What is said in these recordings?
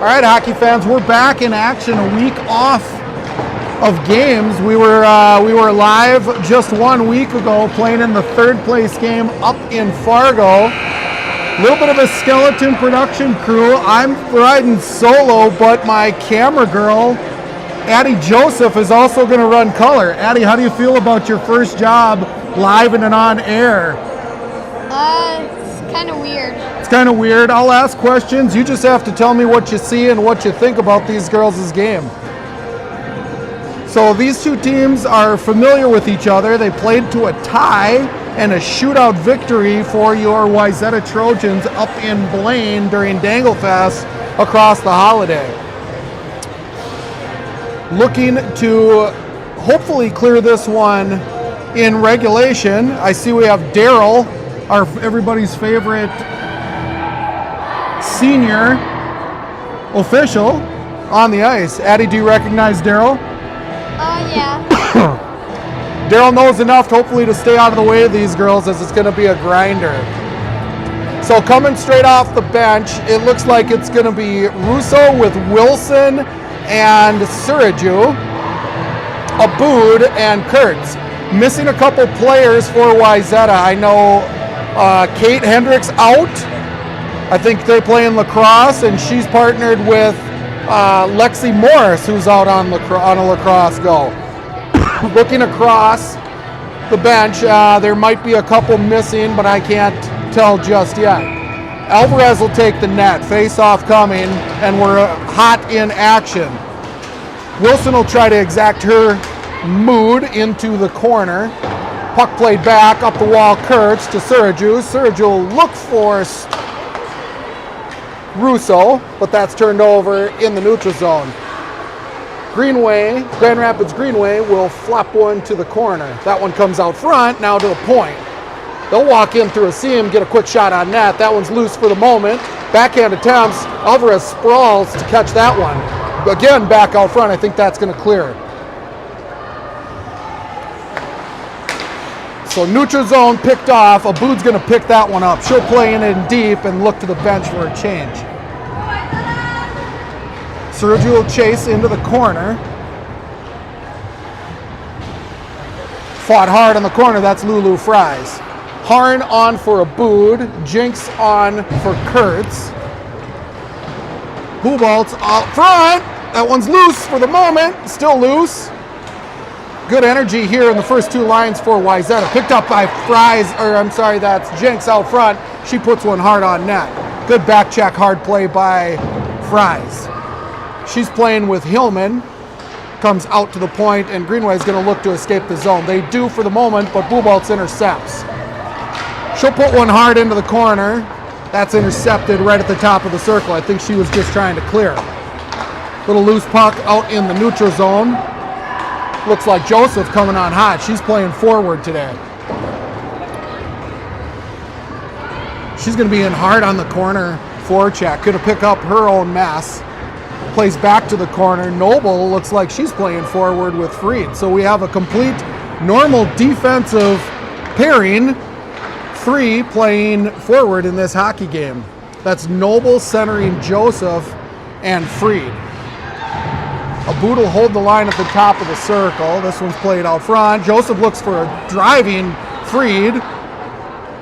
All right, hockey fans, we're back in action. A week off of games. We were live just 1 week ago, playing in the third place game up in Fargo. A little bit of a skeleton production crew. I'm riding solo, but my camera girl, Addie Joseph, is also going to run color. Addie, how do you feel about your first job live and on air? It's kind of weird. It's kind of weird. I'll ask questions. You just have to tell me what you see and what you think about these girls' game. So these two teams are familiar with each other. They played to a tie and a shootout victory for your Wayzata Trojans up in Blaine during Danglefest across the holiday. Looking to hopefully clear this one in regulation. I see we have Daryl, everybody's favorite senior official, on the ice. Addie, do you recognize Daryl? Yeah. Daryl knows enough, hopefully, to stay out of the way of these girls, as it's going to be a grinder. So coming straight off the bench, it looks like it's going to be Russo with Wilson and Suraju, Abood and Kurtz. Missing a couple players for Wayzata. I know Kate Hendricks out. I think they're playing lacrosse, and she's partnered with Lexi Morris, who's out on a lacrosse go. Looking across the bench, there might be a couple missing, but I can't tell just yet. Alvarez will take the net, face-off coming, and we're hot in action. Wilson will try to exact her mood into the corner. Puck played back, up the wall, Kurtz to Suraju. Suraju will look for Russo, but that's turned over in the neutral zone. Greenway, Grand Rapids Greenway, will flop one to the corner. That one comes out front, now to the point. They'll walk in through a seam, get a quick shot on net. That one's loose for the moment. Backhand attempts. Alvarez sprawls to catch that one. Again, back out front. I think that's going to clear. So neutral zone picked off. Abood's going to pick that one up. She'll play in deep and look to the bench for a change. Suraju will chase into the corner. Fought hard on the corner. That's Lulu Fries. Harn on for Abood. Jinx on for Kurtz. Bubolt's out front. That one's loose for the moment. Still loose. Good energy here in the first two lines for Wayzata. Picked up by Fries, that's Jinx out front. She puts one hard on net. Good back check, hard play by Fries. She's playing with Hillman. Comes out to the point, and Greenway's going to look to escape the zone. They do for the moment, but Bubolt's intercepts. She'll put one hard into the corner. That's intercepted right at the top of the circle. I think she was just trying to clear. Little loose puck out in the neutral zone. Looks like Joseph coming on hot. She's playing forward today. She's going to be in hard on the corner forecheck. Going to pick up her own mess. Plays back to the corner. Noble looks like she's playing forward with Freed. So we have a complete normal defensive pairing. Three playing forward in this hockey game. That's Noble centering Joseph and Freed. Abood will hold the line at the top of the circle. This one's played out front. Joseph looks for a driving Freed.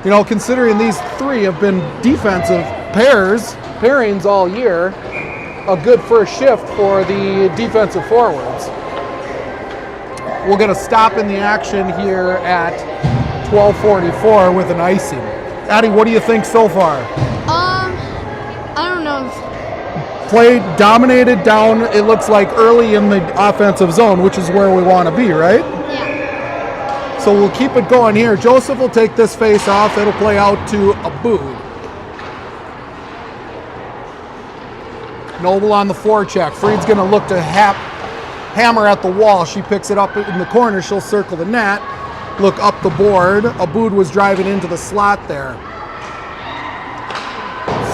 You know, considering these three have been defensive pairings all year, a good first shift for the defensive forwards. We'll get a stop in the action here at 12:44 with an icing. Addie, what do you think so far? I don't know. Play dominated down, it looks like, early in the offensive zone, which is where we want to be, right? Yeah. So we'll keep it going here. Joseph will take this face off. It'll play out to Abood. Noble on the forecheck. Freed's going to look to hammer at the wall. She picks it up in the corner. She'll circle the net. Look up the board. Abood was driving into the slot there.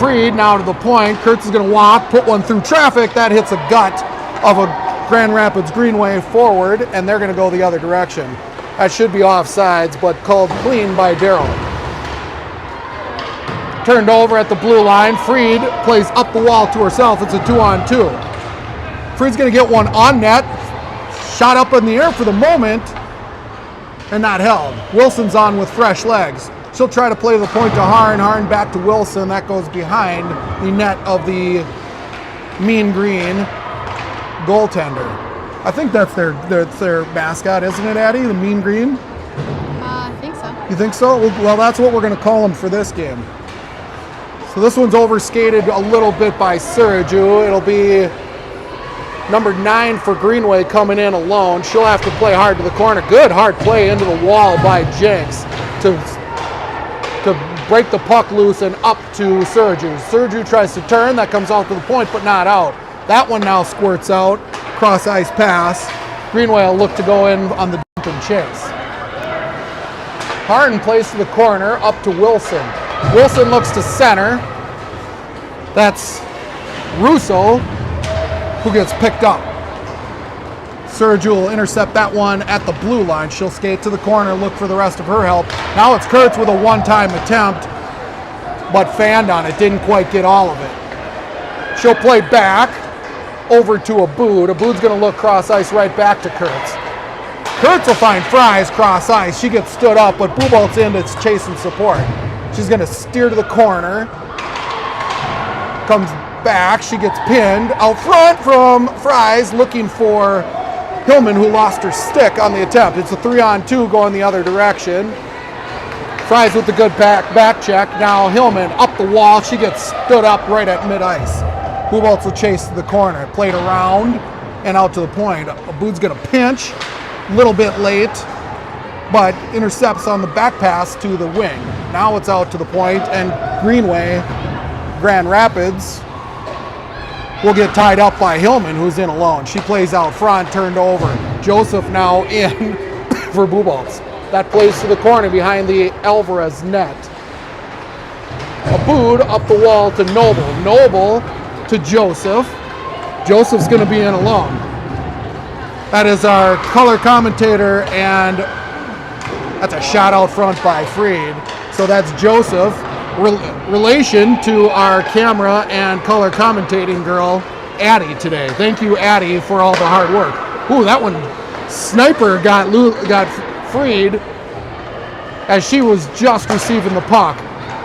Freed now to the point. Kurtz is going to walk, put one through traffic. That hits a gut of a Grand Rapids Greenway forward, and they're going to go the other direction. That should be offsides, but called clean by Daryl. Turned over at the blue line. Freed plays up the wall to herself. It's a 2-on-2. Freed's going to get one on net. Shot up in the air for the moment and not held. Wilson's on with fresh legs. She'll try to play the point to Harn. Harn back to Wilson. That goes behind the net of the Mean Green goaltender. I think that's their mascot, isn't it, Addie? The Mean Green? I think so. You think so? Well, that's what we're going to call them for this game. So this one's overskated a little bit by Sergiu. It'll be number 9 for Greenway coming in alone. She'll have to play hard to the corner. Good hard play into the wall by Jenks to break the puck loose and up to Sergiu. Sergiu tries to turn. That comes out to the point, but not out. That one now squirts out. Cross ice pass. Greenway will look to go in on the dump and chase. Harden plays to the corner, up to Wilson. Wilson looks to center. That's Russo, who gets picked up. Sergiu will intercept that one at the blue line. She'll skate to the corner, look for the rest of her help. Now it's Kurtz with a one-time attempt, but fanned on it, didn't quite get all of it. She'll play back over to Aboud. Aboud's gonna look cross ice right back to Kurtz. Kurtz will find Fries cross ice. She gets stood up, but Bubolt's in to chase and support. She's gonna steer to the corner. Comes back, she gets pinned out front from Fries, looking for Hillman, who lost her stick on the attempt. It's a 3-on-2 going the other direction. Fries with the good back check. Now Hillman up the wall. She gets stood up right at mid-ice. Buboltz will chase to the corner. Played around and out to the point. Aboud's going to pinch. A little bit late, but intercepts on the back pass to the wing. Now it's out to the point, and Greenway, Grand Rapids, will get tied up by Hillman, who's in alone. She plays out front, turned over. Joseph now in for Buboltz. That plays to the corner behind the Alvarez net. Aboud up the wall to Noble. Noble to Joseph. Joseph's going to be in alone. That is our color commentator, and that's a shot out front by Freed. So that's Joseph. Relation to our camera and color commentating girl, Addie, today. Thank you, Addie, for all the hard work. Ooh, that one, Sniper got freed as she was just receiving the puck.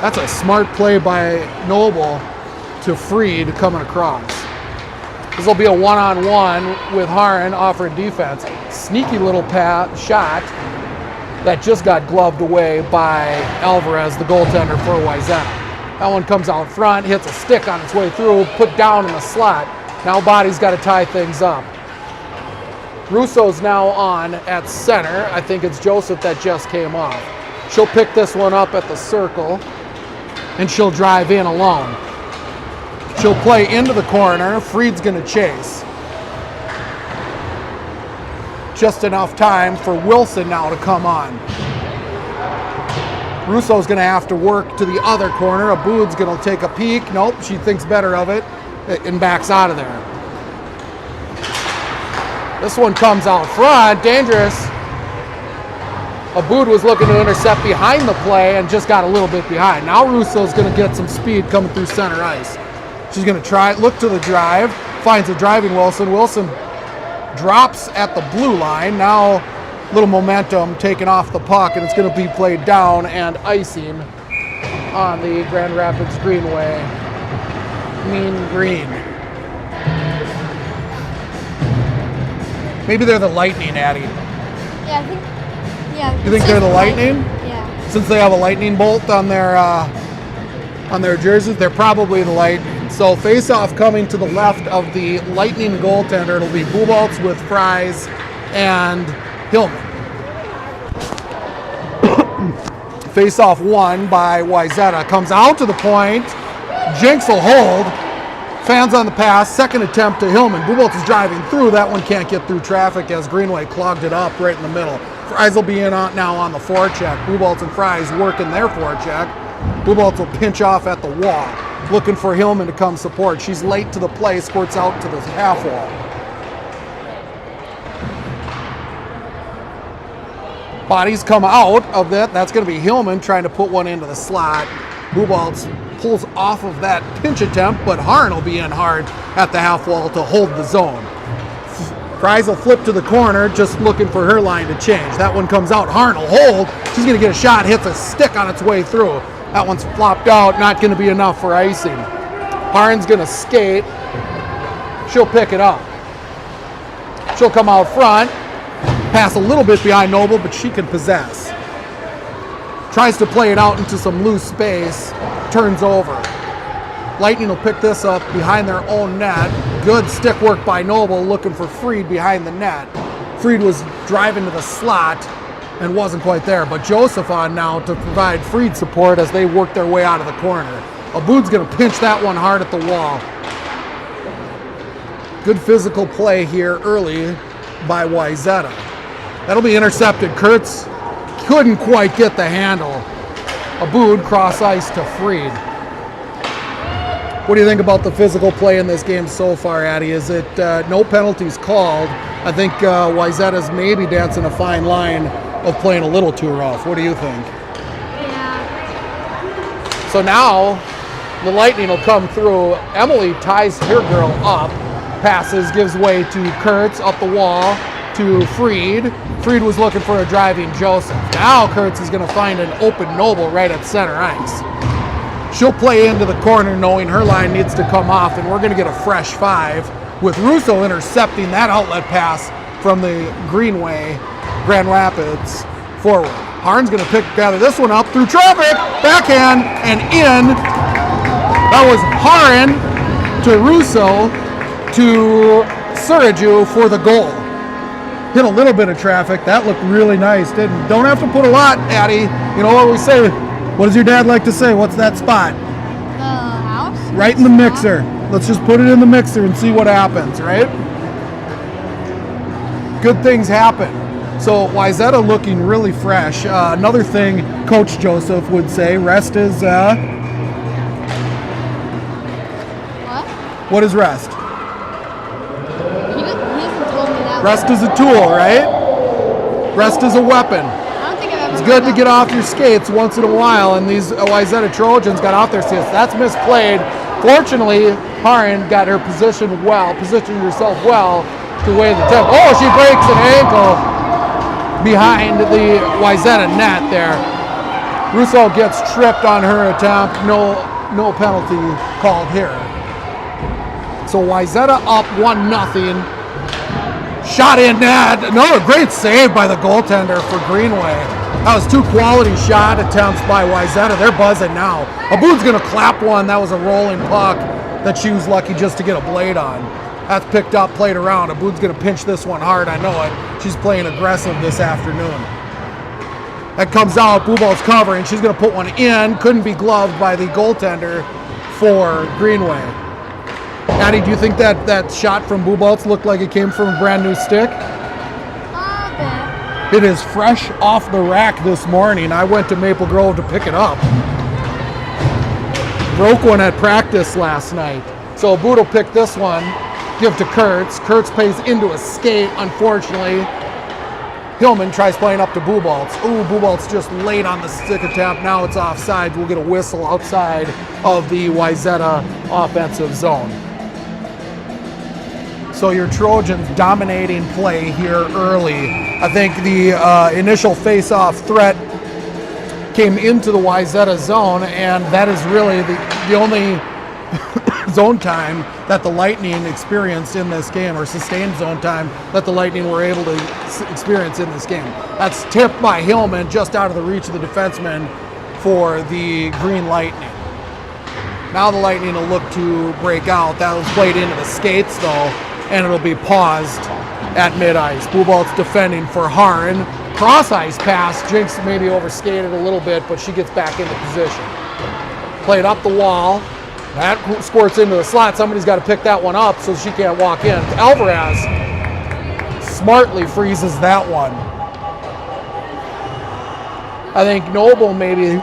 That's a smart play by Noble to Freed coming across. This will be a one-on-one with Harn offering defense. Sneaky little shot that just got gloved away by Alvarez, the goaltender for Wayzata. That one comes out front, hits a stick on its way through, put down in the slot. Now Body's got to tie things up. Russo's now on at center. I think it's Joseph that just came off. She'll pick this one up at the circle, and she'll drive in alone. She'll play into the corner. Freed's going to chase. Just enough time for Wilson now to come on. Russo's going to have to work to the other corner. Aboud's going to take a peek. Nope, she thinks better of it and backs out of there. This one comes out front, dangerous. Aboud was looking to intercept behind the play and just got a little bit behind. Now Russo's going to get some speed coming through center ice. She's going to look to the drive, finds a driving Wilson. Wilson drops at the blue line. Now little momentum taken off the puck, and it's going to be played down and icing on the Grand Rapids Greenway Mean Green. Maybe they're the Lightning, Addie. Yeah, I think. Yeah. You think they're the Lightning? Yeah. Since they have a lightning bolt on their jerseys, they're probably the Lightning. So face-off coming to the left of the Lightning goaltender. It'll be Buboltz with Fries and Hillman. Face-off won by Wayzata. Comes out to the point. Jenks will hold. Fans on the pass. Second attempt to Hillman. Buboltz is driving through. That one can't get through traffic as Greenway clogged it up right in the middle. Fries will be in now on the forecheck. Buboltz and Fries working their forecheck. Buboltz will pinch off at the wall, looking for Hillman to come support. She's late to the play, squirts out to the half wall. Bodies come out of that. That's going to be Hillman trying to put one into the slot. Buboltz pulls off of that pinch attempt, but Harn will be in hard at the half wall to hold the zone. Fries will flip to the corner, just looking for her line to change. That one comes out. Harn will hold. She's going to get a shot, hits a stick on its way through. That one's flopped out, not going to be enough for icing. Harn's going to skate. She'll pick it up. She'll come out front, pass a little bit behind Noble, but she can possess. Tries to play it out into some loose space, turns over. Lightning will pick this up behind their own net. Good stick work by Noble, looking for Freed behind the net. Freed was driving to the slot and wasn't quite there, but Joseph on now to provide Freed support as they work their way out of the corner. Aboud's going to pinch that one hard at the wall. Good physical play here early by Wayzata. That'll be intercepted. Kurtz couldn't quite get the handle. Aboud cross ice to Freed. What do you think about the physical play in this game so far, Addie? Is it no penalties called? I think Wayzata's maybe dancing a fine line of playing a little too rough. What do you think? Yeah. So now the Lightning will come through. Emily ties her girl up, passes, gives way to Kurtz up the wall to Freed. Freed was looking for a driving Joseph. Now Kurtz is going to find an open Noble right at center ice. She'll play into the corner knowing her line needs to come off, and we're going to get a fresh 5 with Russo intercepting that outlet pass from the Greenway, Grand Rapids forward. Harn's going to gather this one up through traffic, backhand, and in. That was Harn to Russo to Suraju for the goal. Hit a little bit of traffic. That looked really nice, didn't? Don't have to put a lot, Addie. You know what we say? What does your dad like to say? What's that spot? The house? Right in the mixer. Let's just put it in the mixer and see what happens, right? Good things happen. So Wayzata looking really fresh. Another thing Coach Joseph would say, rest is... What? What is rest? He hasn't told me that. Rest is a tool, right? Rest is a weapon. I don't think I've ever It's heard good to that. get off your skates once in a while, and these Wayzata Trojans got off their skates. That's misplayed. Fortunately, Harn got her positioned herself well to weigh the tempo. Oh, she breaks an ankle behind the Wayzata net there. Russo gets tripped on her attempt. No penalty called here. So Wayzata up 1-0. Shot in net. Another great save by the goaltender for Greenway. That was 2 quality shot attempts by Wayzata. They're buzzing now. Aboud's going to clap one. That was a rolling puck that she was lucky just to get a blade on. That's picked up, played around. Aboud's going to pinch this one hard. I know it. She's playing aggressive this afternoon. That comes out. Bubolt's covering. She's going to put one in. Couldn't be gloved by the goaltender for Greenway. Addie, do you think that shot from Bubolt's looked like it came from a brand new stick? It is fresh off the rack this morning. I went to Maple Grove to pick it up. Broke one at practice last night. So Aboud will pick this one, give to Kurtz. Kurtz plays into a skate, unfortunately. Hillman tries playing up to Bubolt's. Ooh, Bubolt's just late on the stick attempt. Now it's offside. We'll get a whistle outside of the Wayzata offensive zone. So your Trojans dominating play here early. I think the initial face-off threat came into the Wayzata zone, and that is really the only zone time that the Lightning experienced in this game, or sustained zone time that the Lightning were able to experience in this game. That's tipped by Hillman just out of the reach of the defenseman for the Green Lightning. Now the Lightning will look to break out. That was played into the skates though, and it'll be paused at mid-ice. Bubolt's defending for Harn. Cross-ice pass. Jinx maybe overskated a little bit, but she gets back into position. Played up the wall. That squirts into the slot. Somebody's got to pick that one up so she can't walk in. Alvarez smartly freezes that one. I think Noble maybe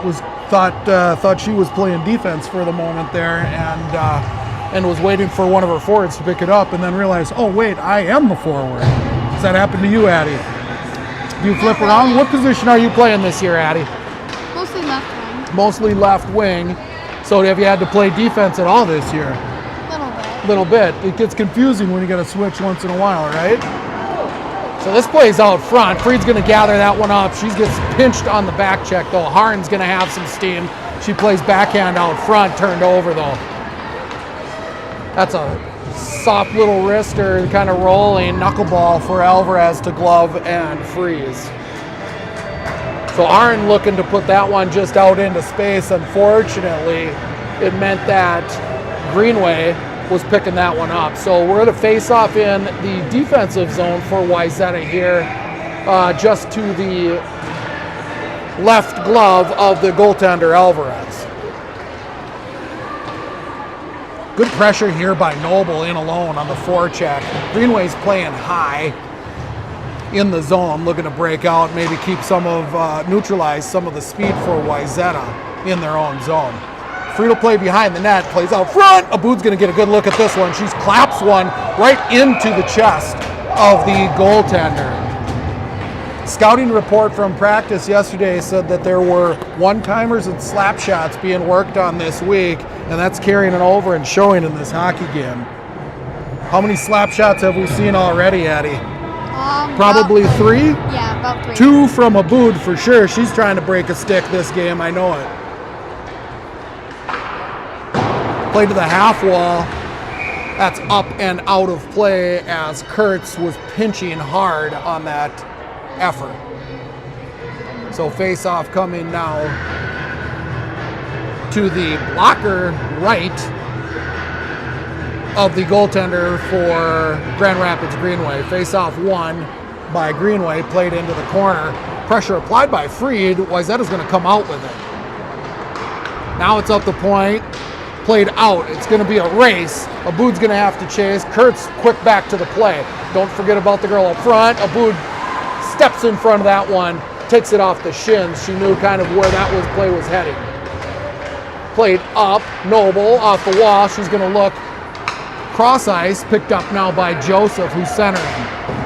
thought she was playing defense for the moment there, and was waiting for one of her forwards to pick it up, and then realized, oh wait, I am the forward. Does that happen to you, Addie? Do you flip around? What position are you playing this year, Addie? Mostly left wing. Mostly left wing. So have you had to play defense at all this year? Little bit. Little bit. It gets confusing when you got to switch once in a while, right? So this play's out front. Freed's going to gather that one up. She gets pinched on the back check, though. Harn's going to have some steam. She plays backhand out front, turned over, though. That's a soft little wrister, kind of rolling knuckleball for Alvarez to glove and freeze. So Arn looking to put that one just out into space. Unfortunately, it meant that Greenway was picking that one up. So we're going to face off in the defensive zone for Wayzata here, just to the left glove of the goaltender Alvarez. Good pressure here by Noble in alone on the forecheck. Greenway's playing high in the zone, looking to break out, maybe keep some of, neutralize some of the speed for Wayzata in their own zone. Free to play behind the net, plays out front. Aboud's gonna get a good look at this one. She claps one right into the chest of the goaltender. Scouting report from practice yesterday said that there were one-timers and slap shots being worked on this week, and that's carrying it over and showing in this hockey game. How many slap shots have we seen already, Addie? Probably about 3? Yeah, about 3. 2 from Aboud for sure. She's trying to break a stick this game, I know it. Play to the half wall. That's up and out of play as Kurtz was pinching hard on that effort. So face-off coming now to the blocker right of the goaltender for Grand Rapids Greenway. Face-off won by Greenway, played into the corner. Pressure applied by Freed. Wayzata's going to come out with it. Now it's up the point. Played out. It's going to be a race. Aboud's going to have to chase. Kurtz quick back to the play. Don't forget about the girl up front. Aboud steps in front of that one, takes it off the shins. She knew kind of where that play was heading. Played up. Noble off the wall. She's going to look. Cross ice picked up now by Joseph, who's centering.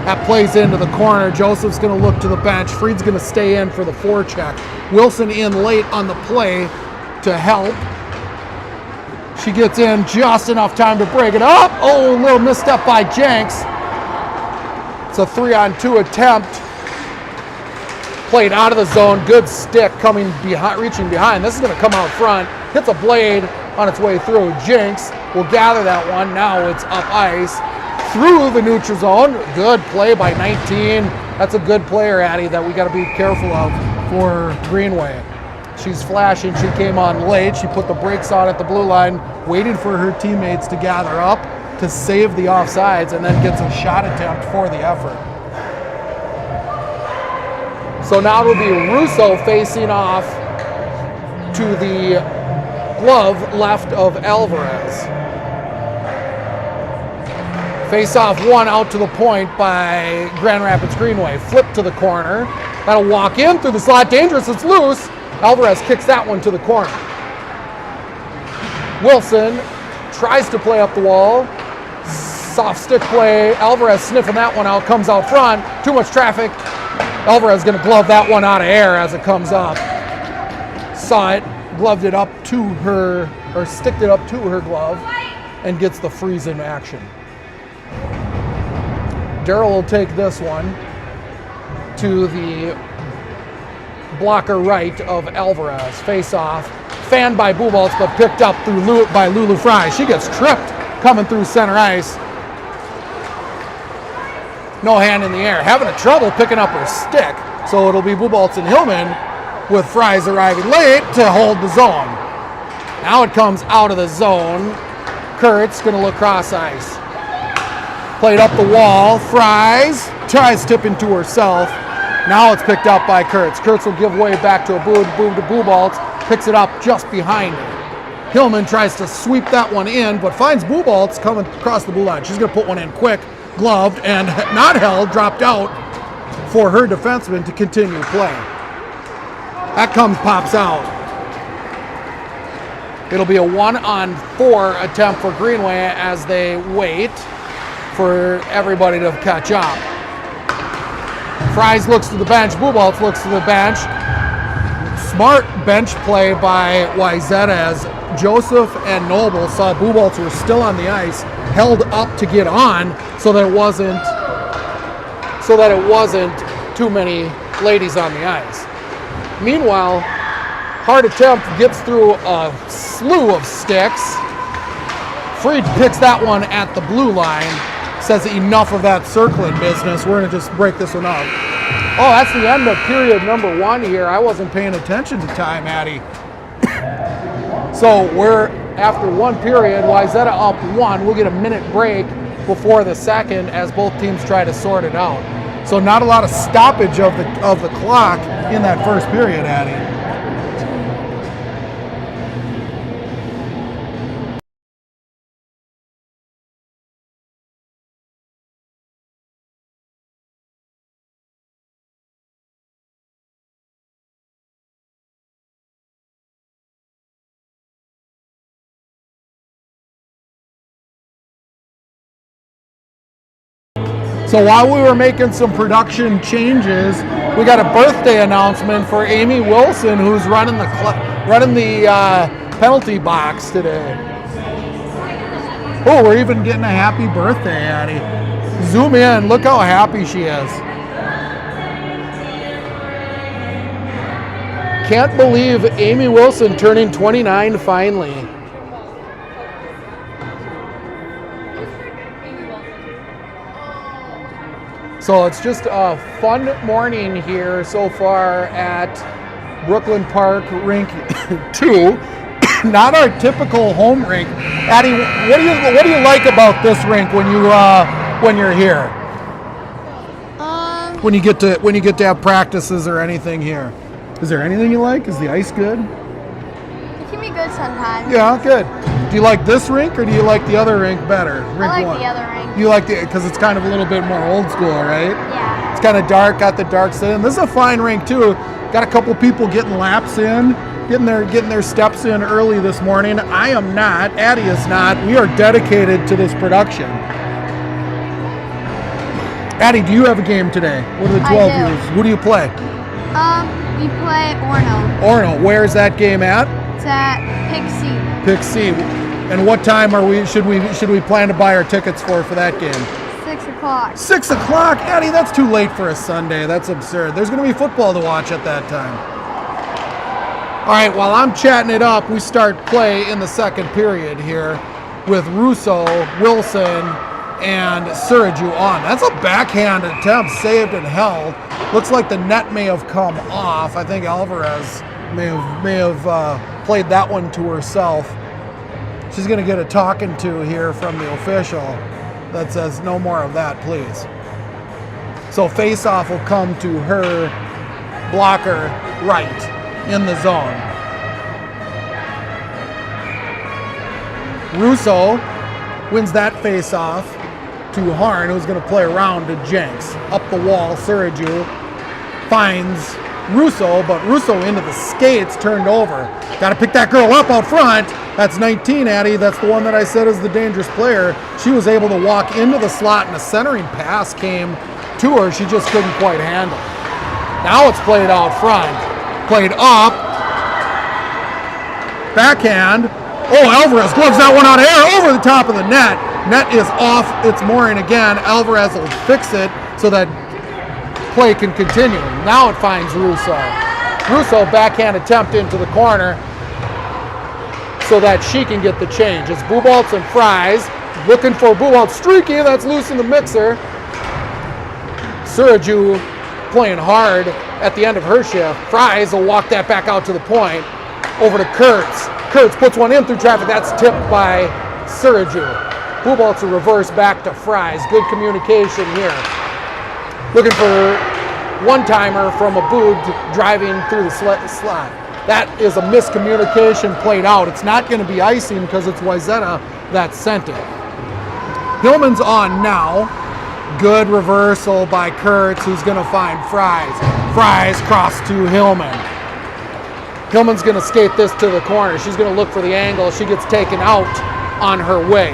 That plays into the corner. Joseph's going to look to the bench. Freed's going to stay in for the forecheck. Wilson in late on the play to help. She gets in just enough time to break it up. Oh, a little misstep by Jenks. It's a 3-on-2 attempt. Played out of the zone. Good stick coming behind, reaching behind. This is going to come out front. Hits a blade on its way through. Jenks will gather that one. Now it's up ice through the neutral zone. Good play by 19. That's a good player, Addie, that we got to be careful of for Greenway. She's flashing. She came on late. She put the brakes on at the blue line, waited for her teammates to gather up to save the offsides, and then gets a shot attempt for the effort. So now it'll be Russo facing off to the glove left of Alvarez. Face off one out to the point by Grand Rapids Greenway. Flip to the corner. That'll walk in through the slot. Dangerous. It's loose. Alvarez kicks that one to the corner. Wilson tries to play up the wall. Soft stick play. Alvarez sniffing that one out. Comes out front. Too much traffic. Alvarez going to glove that one out of air as it comes up. Saw it. Gloved it up to her, or sticked it up to her glove, and gets the freeze in action. Darrell will take this one to the blocker right of Alvarez. Face off, fanned by Buboltz, but picked up by Lulu Fry. She gets tripped coming through center ice. No hand in the air. Having a trouble picking up her stick. So it'll be Buboltz and Hillman with Fries arriving late to hold the zone. Now it comes out of the zone. Kurtz going to look cross ice. Played up the wall. Fries tries tipping to herself. Now it's picked up by Kurtz. Kurtz will give way back to Aboud. Aboud to Buboltz. Picks it up just behind her. Hillman tries to sweep that one in, but finds Buboltz coming across the blue line. She's going to put one in quick, gloved, and not held, dropped out for her defenseman to continue play. That pops out. It'll be a 1-on-4 attempt for Greenway as they wait for everybody to catch up. Fries looks to the bench. Buboltz looks to the bench. Smart bench play by Wayzata as Joseph and Noble saw Bubolts were still on the ice, held up to get on so that it wasn't too many ladies on the ice. Meanwhile, hard attempt gets through a slew of sticks. Freed picks that one at the blue line. Says enough of that circling business. We're going to just break this one up. Oh, that's the end of period number 1 here. I wasn't paying attention to time, Addie. So we're after 1 period. Wayzata up 1. We'll get a minute break before the second as both teams try to sort it out. So not a lot of stoppage of the clock in that first period, Addie. So while we were making some production changes, we got a birthday announcement for Amy Wilson, who's running the penalty box today. Oh, we're even getting a happy birthday, Addie. Zoom in, look how happy she is. Can't believe Amy Wilson turning 29 finally. So it's just a fun morning here so far at Brooklyn Park Rink 2. Not our typical home rink. Addie, what do you like about this rink when you're here? When you get to have practices or anything here? Is there anything you like? Is the ice good? It can be good sometimes. Yeah, good. Do you like this rink or do you like the other rink better? Rink I like 1. the other rink. You like it because it's kind of a little bit more old school, right? Yeah. It's kind of dark, got the dark sit-in. This is a fine rink too. Got a couple people getting laps in, getting their steps in early this morning. I am not. Addie is not. We are dedicated to this production. Addie, do you have a game today? What are the 12 I do. years? Who do you play? We play Orno. Orno. Where's that game at? It's at Pick C. Pick C. And what time should we plan to buy our tickets for that game? 6 o'clock. 6 o'clock? Addie, that's too late for a Sunday. That's absurd. There's going to be football to watch at that time. All right, while I'm chatting it up, we start play in the second period here with Russo, Wilson, and Suraju on. That's a backhand attempt, saved and held. Looks like the net may have come off. I think Alvarez may have played that one to herself. She's going to get a talking to here from the official that says no more of that, please. So face-off will come to her blocker right in the zone. Russo wins that face-off to Harn, who's going to play around to Jenks. Up the wall, Suraju finds Russo, but Russo into the skates, turned over. Got to pick that girl up out front. That's 19, Addie. That's the one that I said is the dangerous player. She was able to walk into the slot, and a centering pass came to her. She just couldn't quite handle it. Now it's played out front. Played up. Backhand. Oh, Alvarez gloves that one out of air over the top of the net. Net is off its mooring again. Alvarez will fix it so that play can continue. Now it finds Russo. Russo backhand attempt into the corner so that she can get the change. It's Bubolts and Fries looking for Bubolts. Streaky, that's loose in the mixer. Suraju playing hard at the end of her shift. Fries will walk that back out to the point. Over to Kurtz. Kurtz puts one in through traffic. That's tipped by Suraju. Bubolts will reverse back to Fries. Good communication here. Looking for one-timer from a boot driving through the slot. That is a miscommunication played out. It's not going to be icing because it's Wayzata that sent it. Hillman's on now. Good reversal by Kurtz, who's going to find Fries. Fries cross to Hillman. Hillman's going to skate this to the corner. She's going to look for the angle. She gets taken out on her way.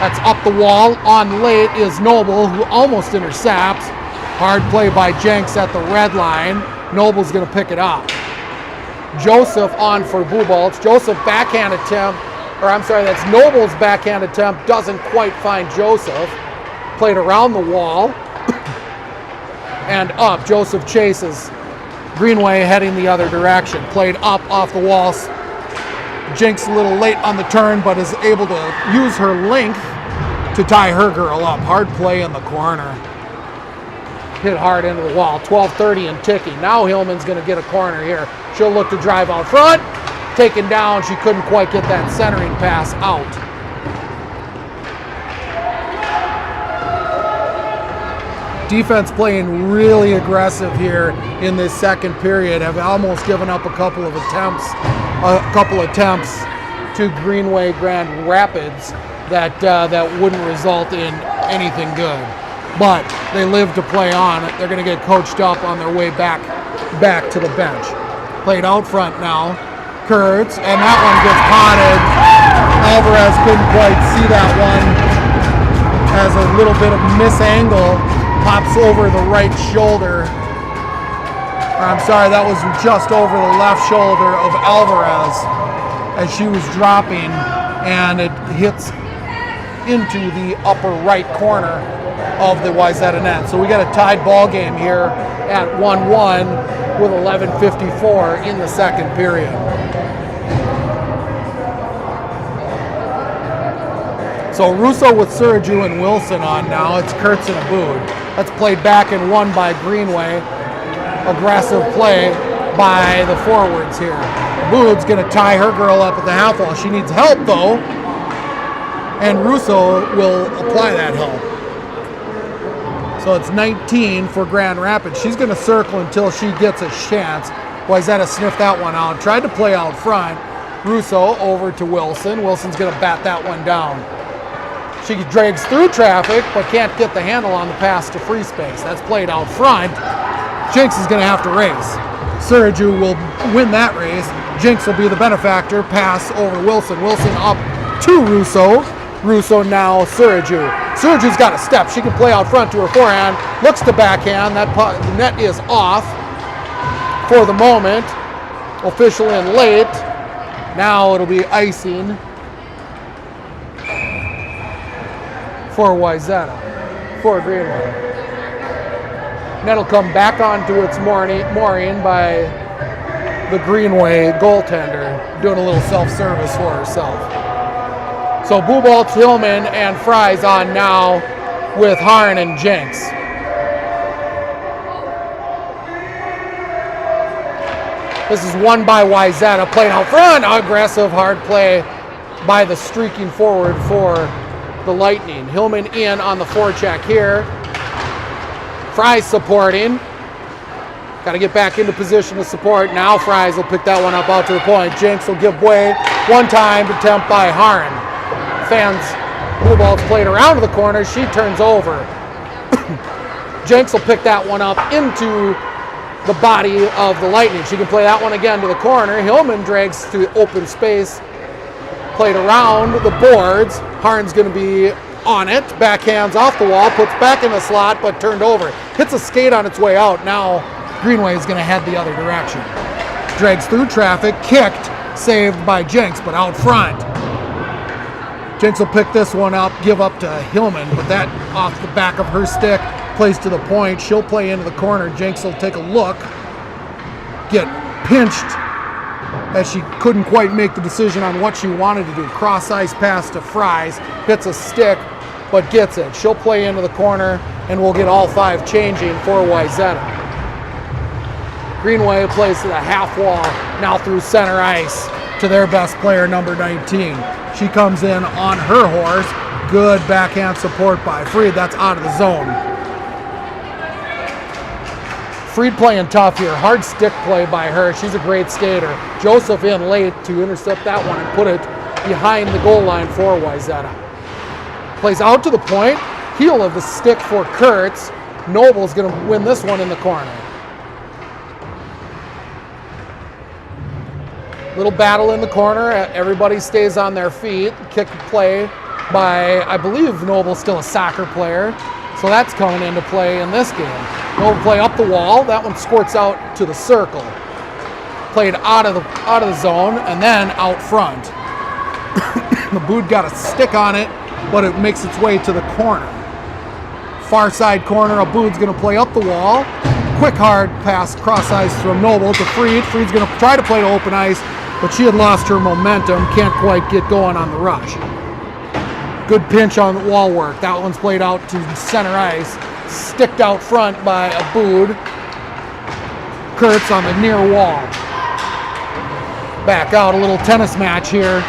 That's up the wall. On late is Noble, who almost intercepts. Hard play by Jenks at the red line. Noble's going to pick it up. Joseph on for Bubolz. Joseph backhand attempt, or I'm sorry, that's Noble's backhand attempt, doesn't quite find Joseph. Played around the wall and up. Joseph chases. Greenway heading the other direction. Played up off the walls. Jinx a little late on the turn, but is able to use her length to tie her girl up. Hard play in the corner. Hit hard into the wall. 12:30 and ticking. Now Hillman's going to get a corner here. She'll look to drive out front. Taken down. She couldn't quite get that centering pass out. Defense playing really aggressive here in this second period. Have almost given up a couple of attempts to Greenway Grand Rapids that wouldn't result in anything good. But they live to play on. They're going to get coached up on their way back to the bench. Played out front now. Kurtz, and that one gets potted. Alvarez couldn't quite see that one. Has a little bit of misangle. Pops over the right shoulder. Or I'm sorry, that was just over the left shoulder of Alvarez as she was dropping, and it hits into the upper right corner of the Wayzata net. So we got a tied ball game here at 1-1 with 11:54 in the second period. So Russo with Suraju and Wilson on now. It's Kurtz and Abood. That's played back and won by Greenway. Aggressive play by the forwards here. Abood's going to tie her girl up at the half wall. She needs help though, and Russo will apply that help. So it's 19 for Grand Rapids. She's going to circle until she gets a chance. Wayzata sniffed that one out. Tried to play out front. Russo over to Wilson. Wilson's going to bat that one down. She drags through traffic, but can't get the handle on the pass to free space. That's played out front. Jinx is going to have to race. Suraju will win that race. Jinx will be the benefactor. Pass over Wilson. Wilson up to Russo. Russo now Suraju. Suraju's got a step. She can play out front to her forehand. Looks to backhand. The net is off for the moment. Official in late. Now it'll be icing for Wayzata, for Greenway. Net'll come back onto its mooring by the Greenway goaltender, doing a little self-service for herself. So Bubolz, Hillman, and Fry's on now with Harn and Jinx. This is won by Wayzata, played out front, aggressive, hard play by the streaking forward for the Lightning. Hillman in on the forecheck here. Fry's supporting. Got to get back into position to support. Now Fry's will pick that one up out to the point. Jinx will give way. One time attempt by Harn. Fans, Bubolz played around to the corner. She turns over. Jinx will pick that one up into the body of the Lightning. She can play that one again to the corner. Hillman drags to open space. Played around the boards. Harn's going to be on it. Backhands off the wall. Puts back in the slot, but turned over. Hits a skate on its way out. Now Greenway is going to head the other direction. Drags through traffic. Kicked. Saved by Jinx, but out front. Jinx will pick this one up. Give up to Hillman, but that off the back of her stick. Plays to the point. She'll play into the corner. Jinx will take a look. Get pinched as she couldn't quite make the decision on what she wanted to do. Cross ice pass to Fries. Hits a stick, but gets it. She'll play into the corner, and we'll get all five changing for Wayzata. Greenway plays to the half wall, now through center ice to their best player, number 19. She comes in on her horse. Good backhand support by Freed. That's out of the zone. Freed playing tough here. Hard stick play by her. She's a great skater. Joseph in late to intercept that one and put it behind the goal line for Wayzata. Plays out to the point. Heel of the stick for Kurtz. Noble's going to win this one in the corner. Little battle in the corner. Everybody stays on their feet. Kick play by, I believe Noble's still a soccer player. So that's coming into play in this game. Noble play up the wall. That one squirts out to the circle. played out of the zone, and then out front. The boot got a stick on it, but it makes its way to the corner. Far side corner, Aboud's going to play up the wall. Quick hard pass cross ice from Noble to Freed. Freed's going to try to play to open ice, but she had lost her momentum. Can't quite get going on the rush. Good pinch on the wall work. That one's played out to center ice. Sticked out front by Aboud. Kurtz on the near wall. Back out, a little tennis match here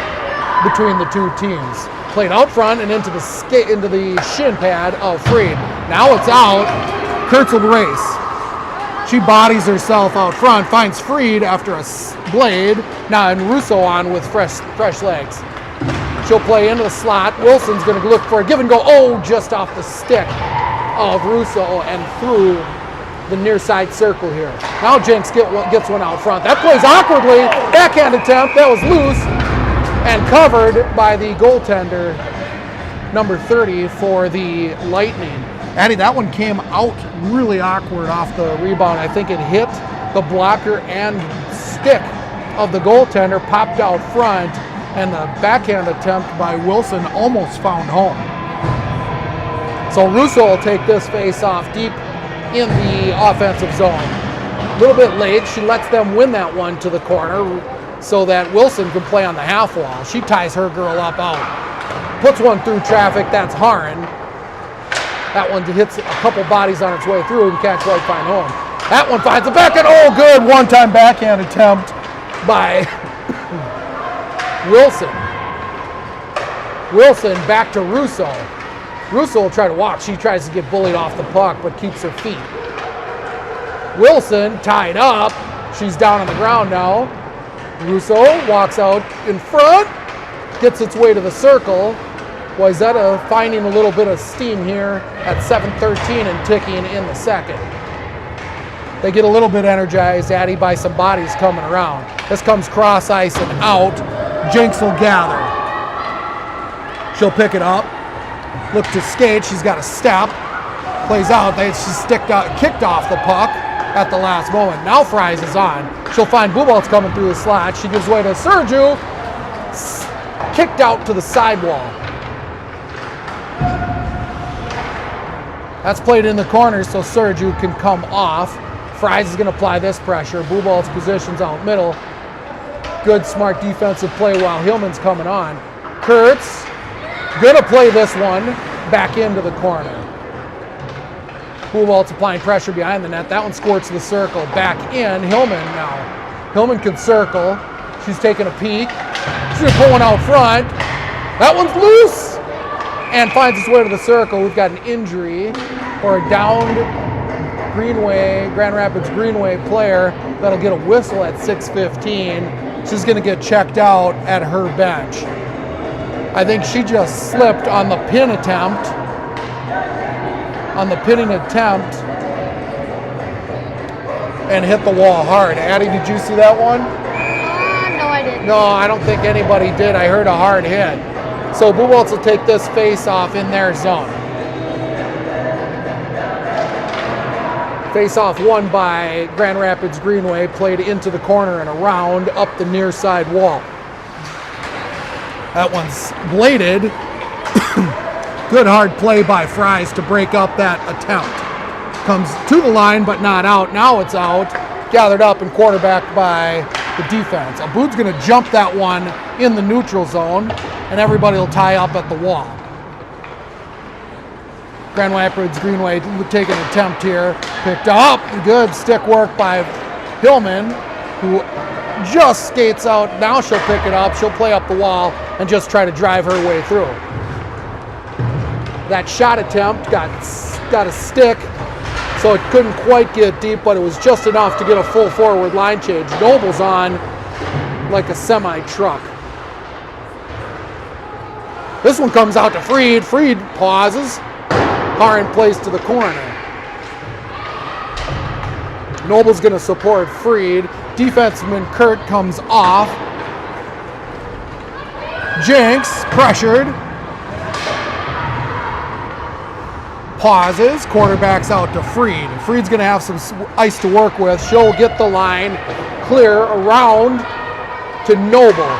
between the two teams. Played out front and into the shin pad of Freed. Now it's out. Kurtz will race. She bodies herself out front, finds Freed after a blade. Now and Russo on with fresh legs. She'll play into the slot. Wilson's going to look for a give and go. Oh, just off the stick of Russo and through the near side circle here. Now Jenks gets one out front. That plays awkwardly. Backhand attempt. That was loose and covered by the goaltender, number 30 for the Lightning. Addie, that one came out really awkward off the rebound. I think it hit the blocker and stick of the goaltender, popped out front, and the backhand attempt by Wilson almost found home. So Russo will take this face off deep in the offensive zone. A little bit late, she lets them win that one to the corner so that Wilson can play on the half wall. She ties her girl up out. Puts one through traffic, that's Haran. That one hits a couple bodies on its way through and can't quite find home. That one finds the backhand, oh good, one-time backhand attempt by Wilson. Wilson back to Russo. Russo will try to walk. She tries to get bullied off the puck, but keeps her feet. Wilson tied up. She's down on the ground now. Russo walks out in front, gets its way to the circle. Wayzata finding a little bit of steam here at 7:13 and ticking in the second. They get a little bit energized, Addie, by some bodies coming around. This comes cross ice and out. Jenks will gather. She'll pick it up. Look to skate. She's got a step. Plays out. She's kicked off the puck at the last moment. Now Fries is on. She'll find Bubolt's coming through the slot. She gives way to Sergiu. Kicked out to the sidewall. That's played in the corner so Sergiu can come off. Fries is going to apply this pressure. Bubolt's position's out middle. Good, smart defensive play while Hillman's coming on. Kurtz going to play this one back into the corner. Bubolt's applying pressure behind the net. That one squirts the circle. Back in. Hillman now. Hillman can circle. She's taking a peek. She's going to pull one out front. That one's loose and finds its way to the circle. We've got an injury or a downed Grand Rapids Greenway player that'll get a whistle at 6:15. She's going to get checked out at her bench. I think she just slipped on the pinning attempt. And hit the wall hard. Addie, did you see that one? No, I didn't. No, I don't think anybody did. I heard a hard hit. So Buboltz will take this face off in their zone. Face off won by Grand Rapids Greenway, played into the corner and around up the near side wall. That one's bladed. Good hard play by Fries to break up that attempt. Comes to the line but not out. Now it's out. Gathered up and quarterbacked by the defense. Aboud's going to jump that one in the neutral zone and everybody will tie up at the wall. Grand Rapids Greenway will take an attempt here. Picked up. Good stick work by Hillman, who just skates out. Now she'll pick it up. She'll play up the wall and just try to drive her way through. That shot attempt got a stick, so it couldn't quite get deep, but it was just enough to get a full forward line change. Noble's on like a semi-truck. This one comes out to Freed. Freed pauses. Haran plays to the corner. Noble's going to support Freed. Defenseman Kurt comes off. Jenks pressured. Pauses. Quarterback's out to Freed. Freed's going to have some ice to work with. She'll get the line. clear around to Noble.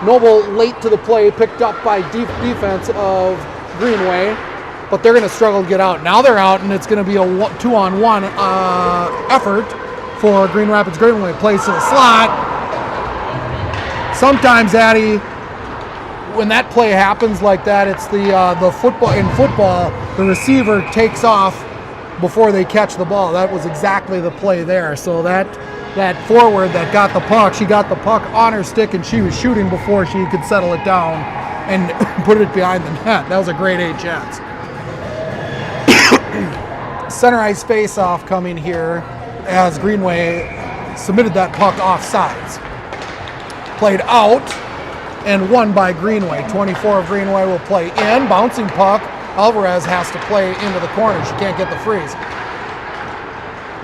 Noble late to the play, picked up by deep defense of Greenway, but they're going to struggle to get out. Now they're out, and it's going to be a 2-on-1 effort for Green Rapids Greenway. Plays to the slot. Sometimes, Addie, when that play happens like that, it's the football. In football, the receiver takes off before they catch the ball. That was exactly the play there. So that forward that got the puck, she got the puck on her stick, and she was shooting before she could settle it down and put it behind the net. That was a great A chance. Center ice face-off coming here as Greenway submitted that puck off sides. Played out and won by Greenway. 24 of Greenway will play in. Bouncing puck. Alvarez has to play into the corner. She can't get the freeze.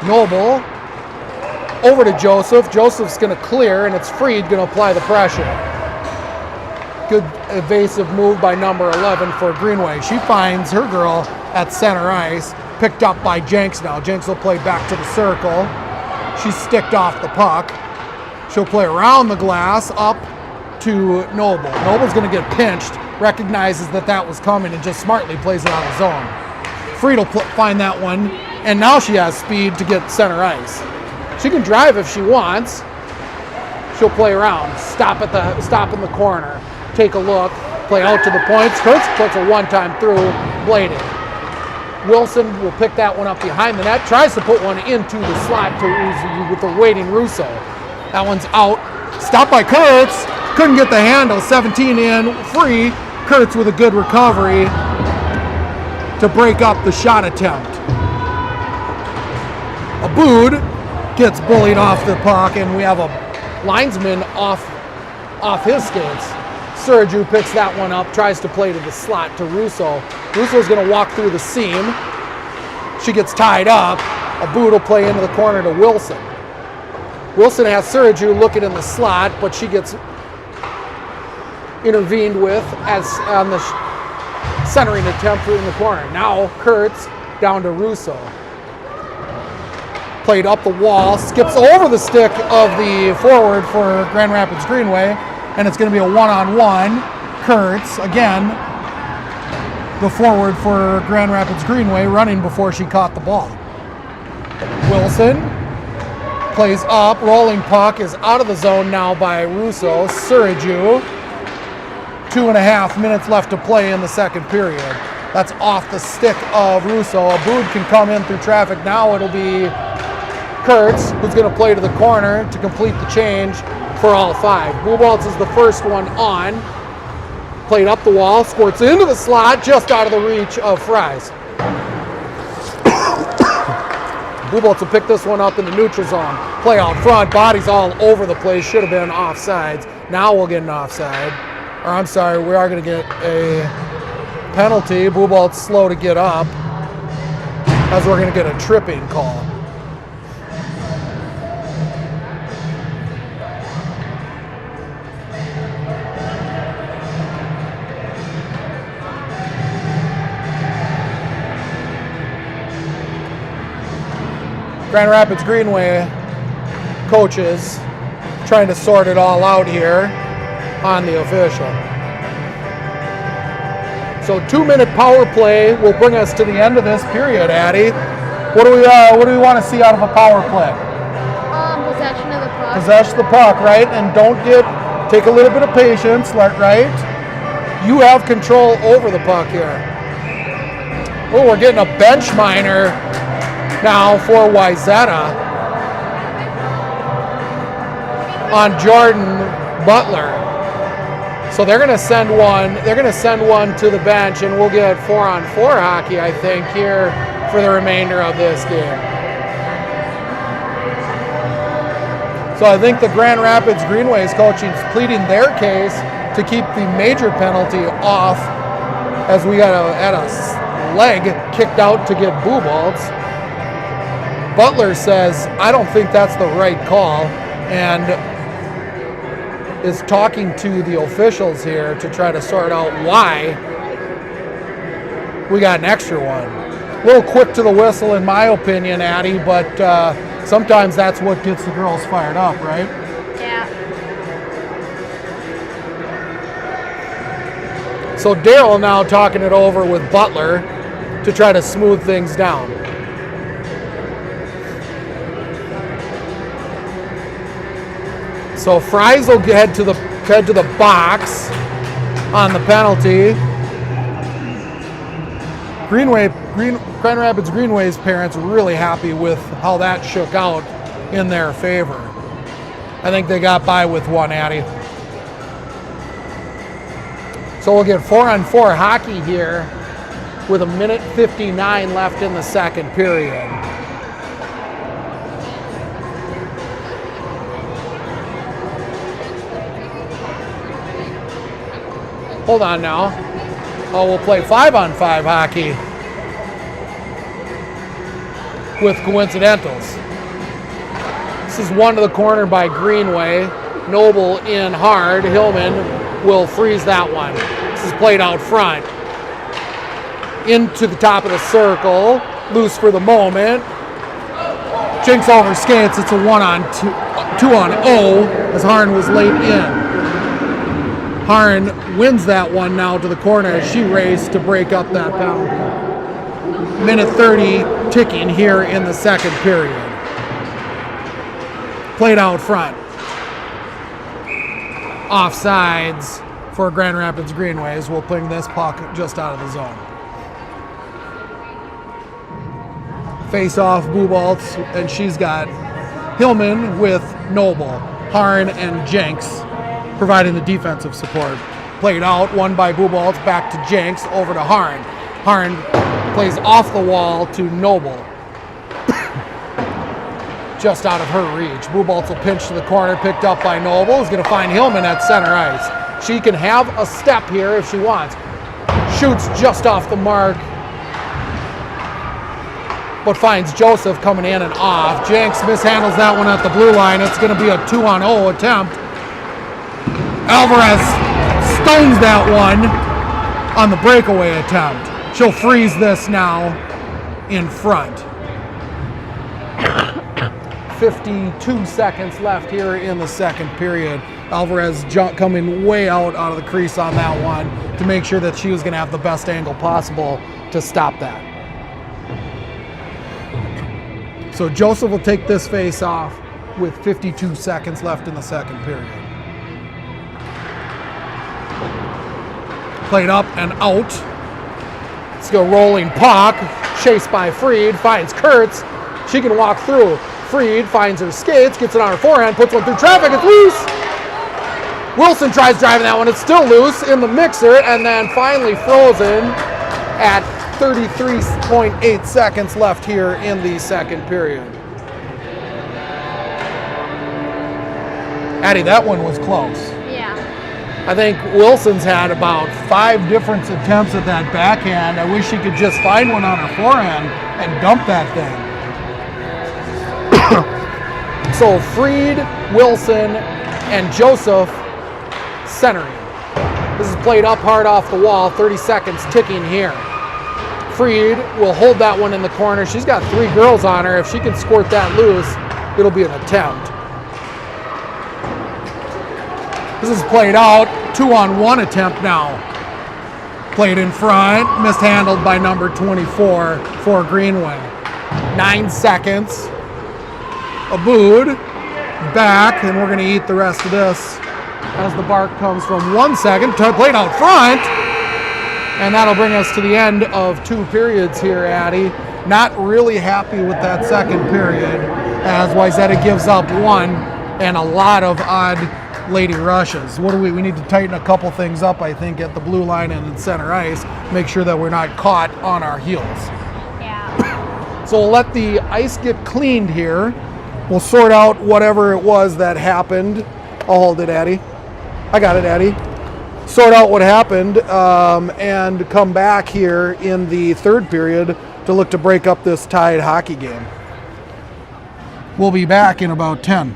Noble over to Joseph. Joseph's going to clear, and it's Freed going to apply the pressure. Good evasive move by number 11 for Greenway. She finds her girl at center ice, picked up by Jenks now. Jenks will play back to the circle. She's sticked off the puck. She'll play around the glass, up to Noble. Noble's going to get pinched, recognizes that was coming, and just smartly plays it out of zone. Freed will find that one, and now she has speed to get center ice. She can drive if she wants. She'll play around, stop in the corner, take a look, play out to the points. Kurtz puts a one-time through, bladed. Wilson will pick that one up behind the net, tries to put one into the slot with the waiting Russo. That one's out. Stopped by Kurtz. Couldn't get the handle. 17 in, free. Kurtz with a good recovery to break up the shot attempt. Abood gets bullied off the puck, and we have a linesman off his skates. Suraju picks that one up, tries to play to the slot to Russo. Russo's going to walk through the seam. She gets tied up. Abood will play into the corner to Wilson. Wilson has Suraju looking in the slot, but she gets intervened with as on the centering attempt in the corner. Now Kurtz down to Russo. Played up the wall, skips over the stick of the forward for Grand Rapids Greenway, and it's going to be a one-on-one. Kurtz, again, the forward for Grand Rapids Greenway, running before she caught the ball. Wilson plays up, rolling puck is out of the zone now by Russo. Suraju, 2.5 minutes left to play in the second period. That's off the stick of Russo. Abood can come in through traffic. Now it'll be Kurtz, who's going to play to the corner to complete the change for all five. Buboltz is the first one on. Played up the wall, squirts into the slot, just out of the reach of Fries. Buboltz will pick this one up in the neutral zone. Play out front, bodies all over the place. Should have been offsides. Now we'll get an offside. Or I'm sorry, we are going to get a penalty. Buboltz slow to get up, as we're going to get a tripping call. Grand Rapids Greenway coaches trying to sort it all out here on the official. So 2-minute power play will bring us to the end of this period, Addie. What do we want to see out of a power play? Possession of the puck. Possess the puck, right? And take a little bit of patience, right? You have control over the puck here. Oh, we're getting a bench minor now for Wayzata on Jordan Butler. So they're going to send one. They're going to send one to the bench, and we'll get 4-on-4 hockey, I think, here for the remainder of this game. So I think the Grand Rapids Greenway's coaching is pleading their case to keep the major penalty off, as we had a leg kicked out to get Buboltz. Butler says, I don't think that's the right call, and is talking to the officials here to try to sort out why we got an extra one. A little quick to the whistle, in my opinion, Addie, but Sometimes that's what gets the girls fired up, right? Yeah. So Daryl now talking it over with Butler to try to smooth things down. So Fries will head to the box on the penalty. Grand Rapids Greenway's parents are really happy with how that shook out in their favor. I think they got by with one, Addie. So we'll get 4-on-4 hockey here with 1:59 left in the second period. Hold on now. Oh, we'll play 5-on-5 hockey with coincidentals. This is one to the corner by Greenway. Noble in hard. Hillman will freeze that one. This is played out front. Into the top of the circle. Loose for the moment. Jinx over skates. It's a 2-on-0 as Harn was late in. Harn wins that one now to the corner as she raced to break up that penalty. 1:30 ticking here in the second period. Played out front. Offsides for Grand Rapids Greenways. We'll ping this puck just out of the zone. Face off Buboltz, and she's got Hillman with Noble, Harn, and Jenks providing the defensive support. Played out, won by Buboltz, back to Jenks, over to Harn. Harn plays off the wall to Noble. Just out of her reach. Buboltz will pinch to the corner, picked up by Noble. Is going to find Hillman at center ice. She can have a step here if she wants. Shoots just off the mark, but finds Joseph coming in and off. Jenks mishandles that one at the blue line. It's going to be a 2-on-0 attempt. Alvarez stones that one on the breakaway attempt. She'll freeze this now in front. 52 seconds left here in the second period. Alvarez coming way out of the crease on that one to make sure that she was going to have the best angle possible to stop that. So Joseph will take this face off with 52 seconds left in the second period. Played up and out. Let's go rolling puck. Chased by Freed. Finds Kurtz. She can walk through. Freed finds her skates. Gets it on her forehand. Puts one through traffic. It's loose. Wilson tries driving that one. It's still loose in the mixer. And then finally frozen at 33.8 seconds left here in the second period. Addie, that one was close. Yeah. I think Wilson's had about 5 different attempts at that backhand. I wish she could just find one on her forehand and dump that thing. So Freed, Wilson, and Joseph centering. This is played up hard off the wall, 30 seconds ticking here. Freed will hold that one in the corner. She's got 3 girls on her. If she can squirt that loose, it'll be an attempt. This is played out, 2-on-1 attempt now. Played in front, mishandled by number 24 for Greenway. 9 seconds. Abood back, and we're going to eat the rest of this as the bark comes from 1 second. Played out front, and that'll bring us to the end of 2 periods here, Addie. Not really happy with that second period as Wayzata gives up 1 and a lot of odd lady rushes. What do we need to tighten a couple things up, I think, at the blue line and in center ice. Make sure that we're not caught on our heels. Yeah. So we'll let the ice get cleaned here. We'll sort out whatever it was that happened. I'll hold it, Addie. I got it, Addie. Sort out what happened and come back here in the third period to look to break up this tied hockey game. We'll be back in about 10.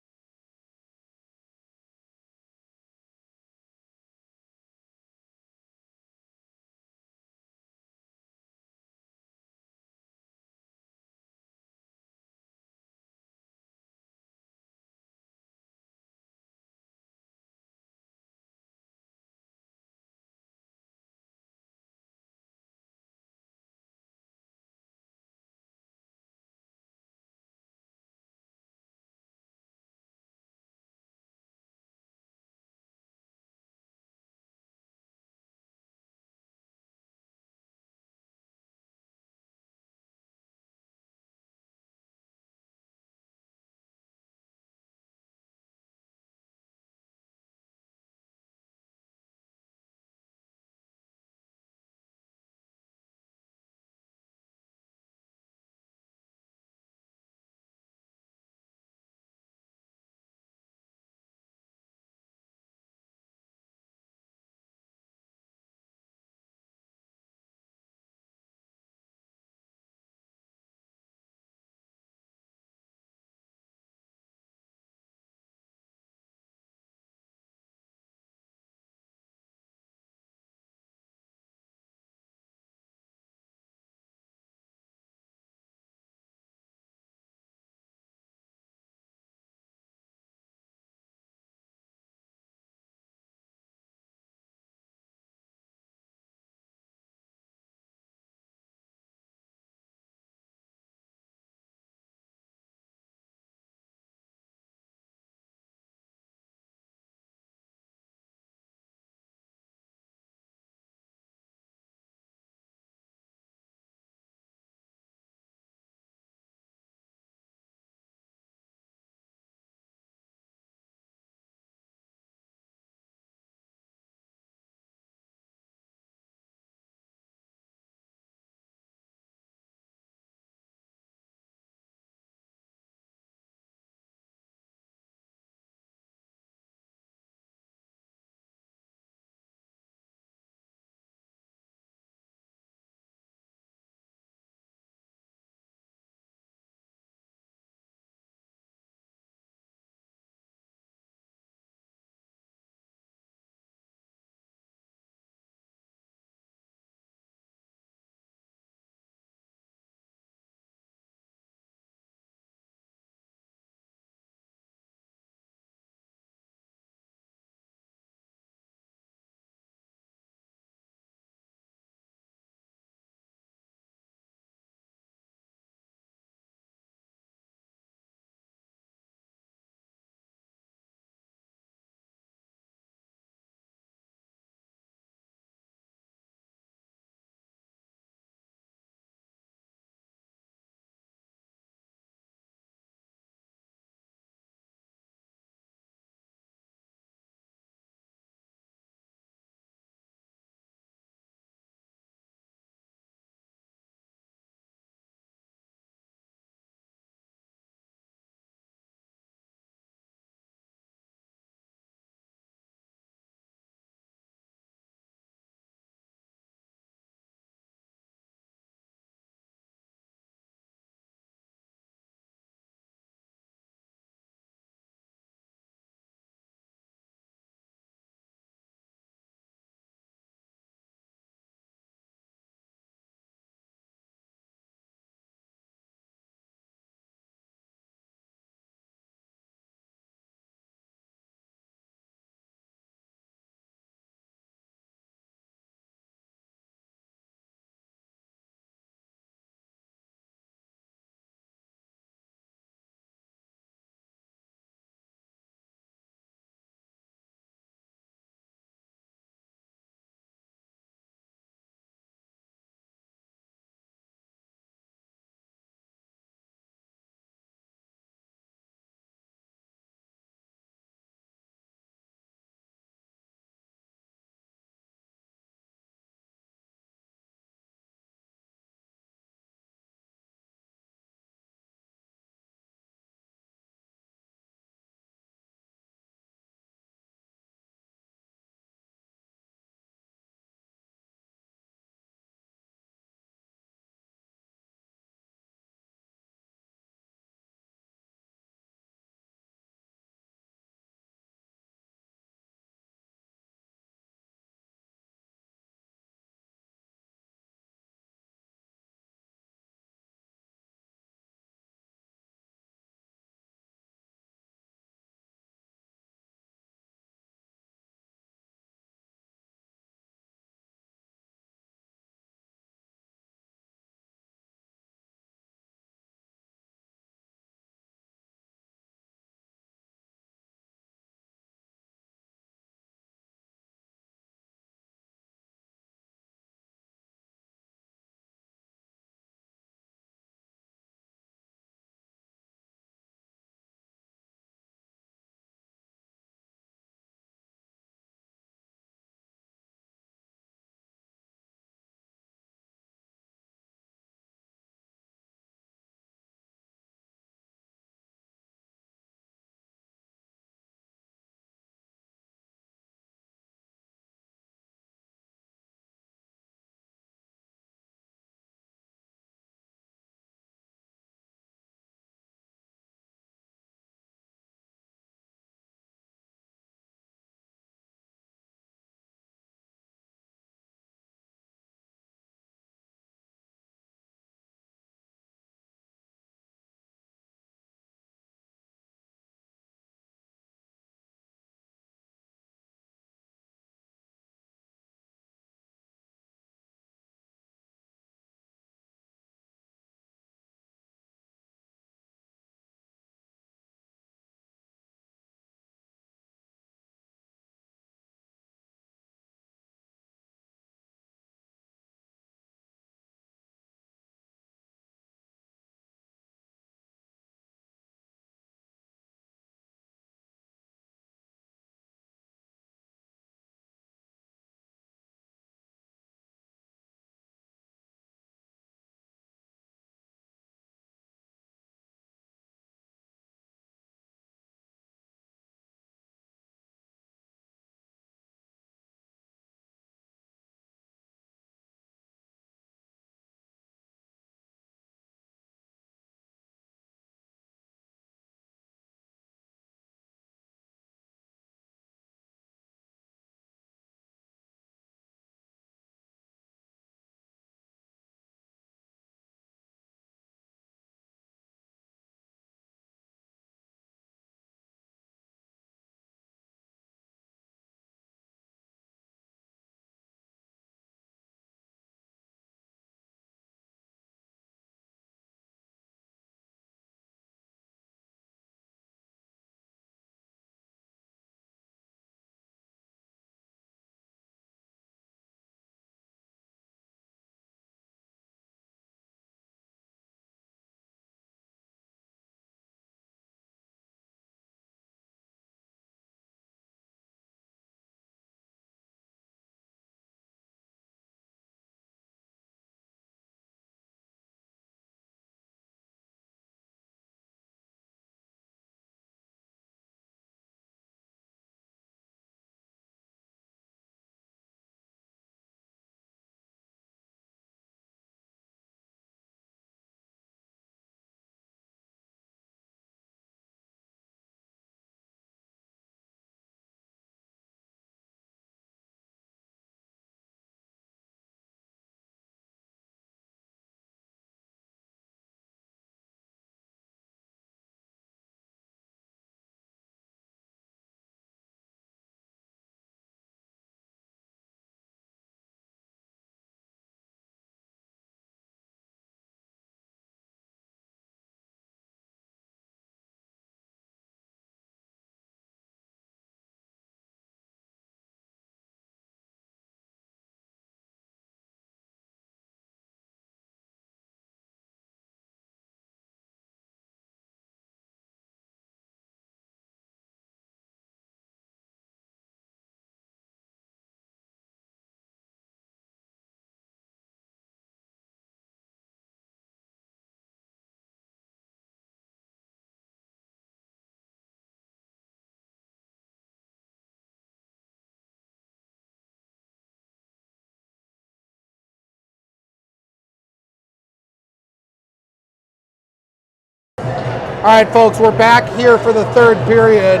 All right, folks, we're back here for the third period.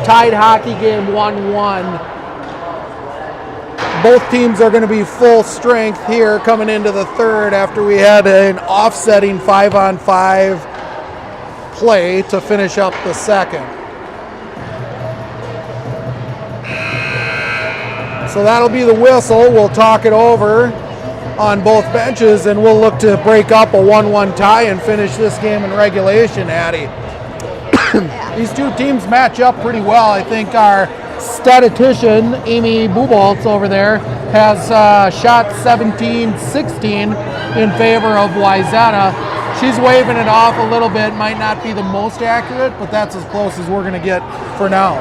Tied hockey game 1-1. Both teams are going to be full strength here coming into the third after we had an offsetting 5-on-5 play to finish up the second. So that'll be the whistle. We'll talk it over on both benches, and we'll look to break up a 1-1 tie and finish this game in regulation, Addie. These two teams match up pretty well. I think our statistician, Amy Buboltz over there, has shot 17-16 in favor of Wayzata. She's waving it off a little bit. Might not be the most accurate, but that's as close as we're going to get for now.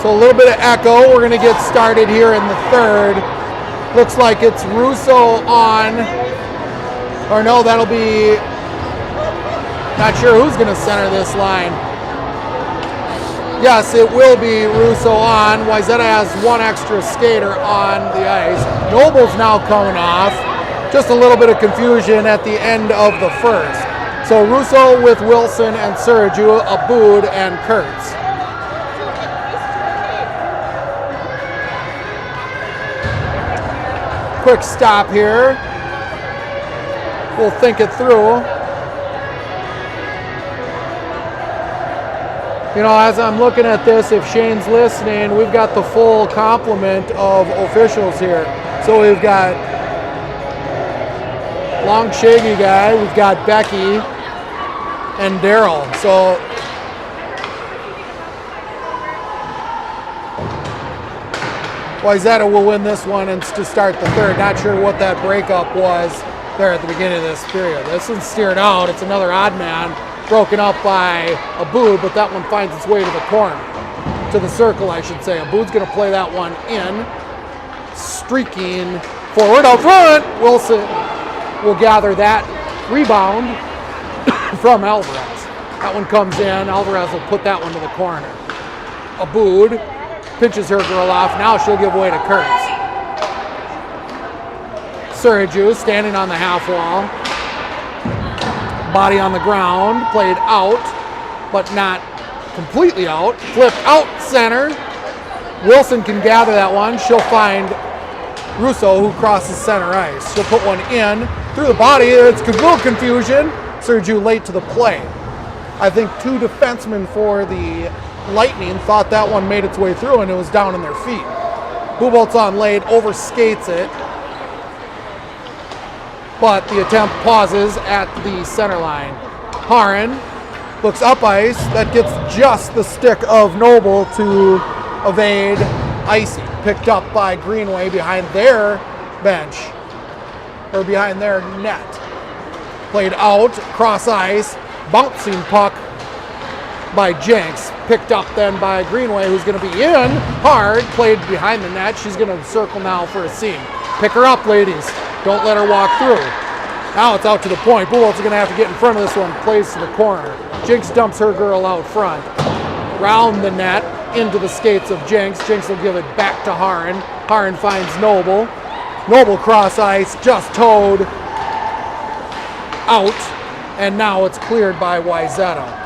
So a little bit of echo. We're going to get started here in the third. Looks like it's Russo on, or no, that'll be, not sure who's going to center this line. Yes, it will be Russo on. Wayzata has one extra skater on the ice. Noble's now coming off. Just a little bit of confusion at the end of the first. So Russo with Wilson and Sergiu, Abud and Kurtz. Quick stop here. We'll think it through. You know, as I'm looking at this, if Shane's listening, we've got the full complement of officials here. So we've got long shaggy guy, we've got Becky and Daryl. So Wayzata will win this one and to start the third. Not sure what that breakup was there at the beginning of this period. This one's steered out. It's another odd man broken up by Abud, but that one finds its way to the corner, to the circle, I should say. Abud's going to play that one in. Streaking forward out front. Wilson will gather that rebound from Alvarez. That one comes in. Alvarez will put that one to the corner. Abud pinches her girl off. Now she'll give way to Kurtz. Sergiu standing on the half wall. Body on the ground. Played out, but not completely out. Flipped out center. Wilson can gather that one. She'll find Russo, who crosses center ice. She'll put one in through the body. It's a little confusion. Sergiu late to the play. I think two defensemen for the Lightning thought that one made its way through and it was down in their feet. Buboltz on late, overskates it, but the attempt pauses at the center line. Haran looks up ice. That gets just the stick of Noble to evade Icy. Picked up by Greenway behind their bench, or behind their net. Played out, cross ice, bouncing puck by Jenks. Picked up then by Greenway, who's going to be in hard. Played behind the net. She's going to circle now for a seam. Pick her up, ladies. Don't let her walk through. Now it's out to the point. Buboltz is going to have to get in front of this one. Plays to the corner. Jenks dumps her girl out front. Round the net into the skates of Jenks. Jenks will give it back to Haran. Haran finds Noble. Noble cross ice, just towed out. And now it's cleared by Wayzata.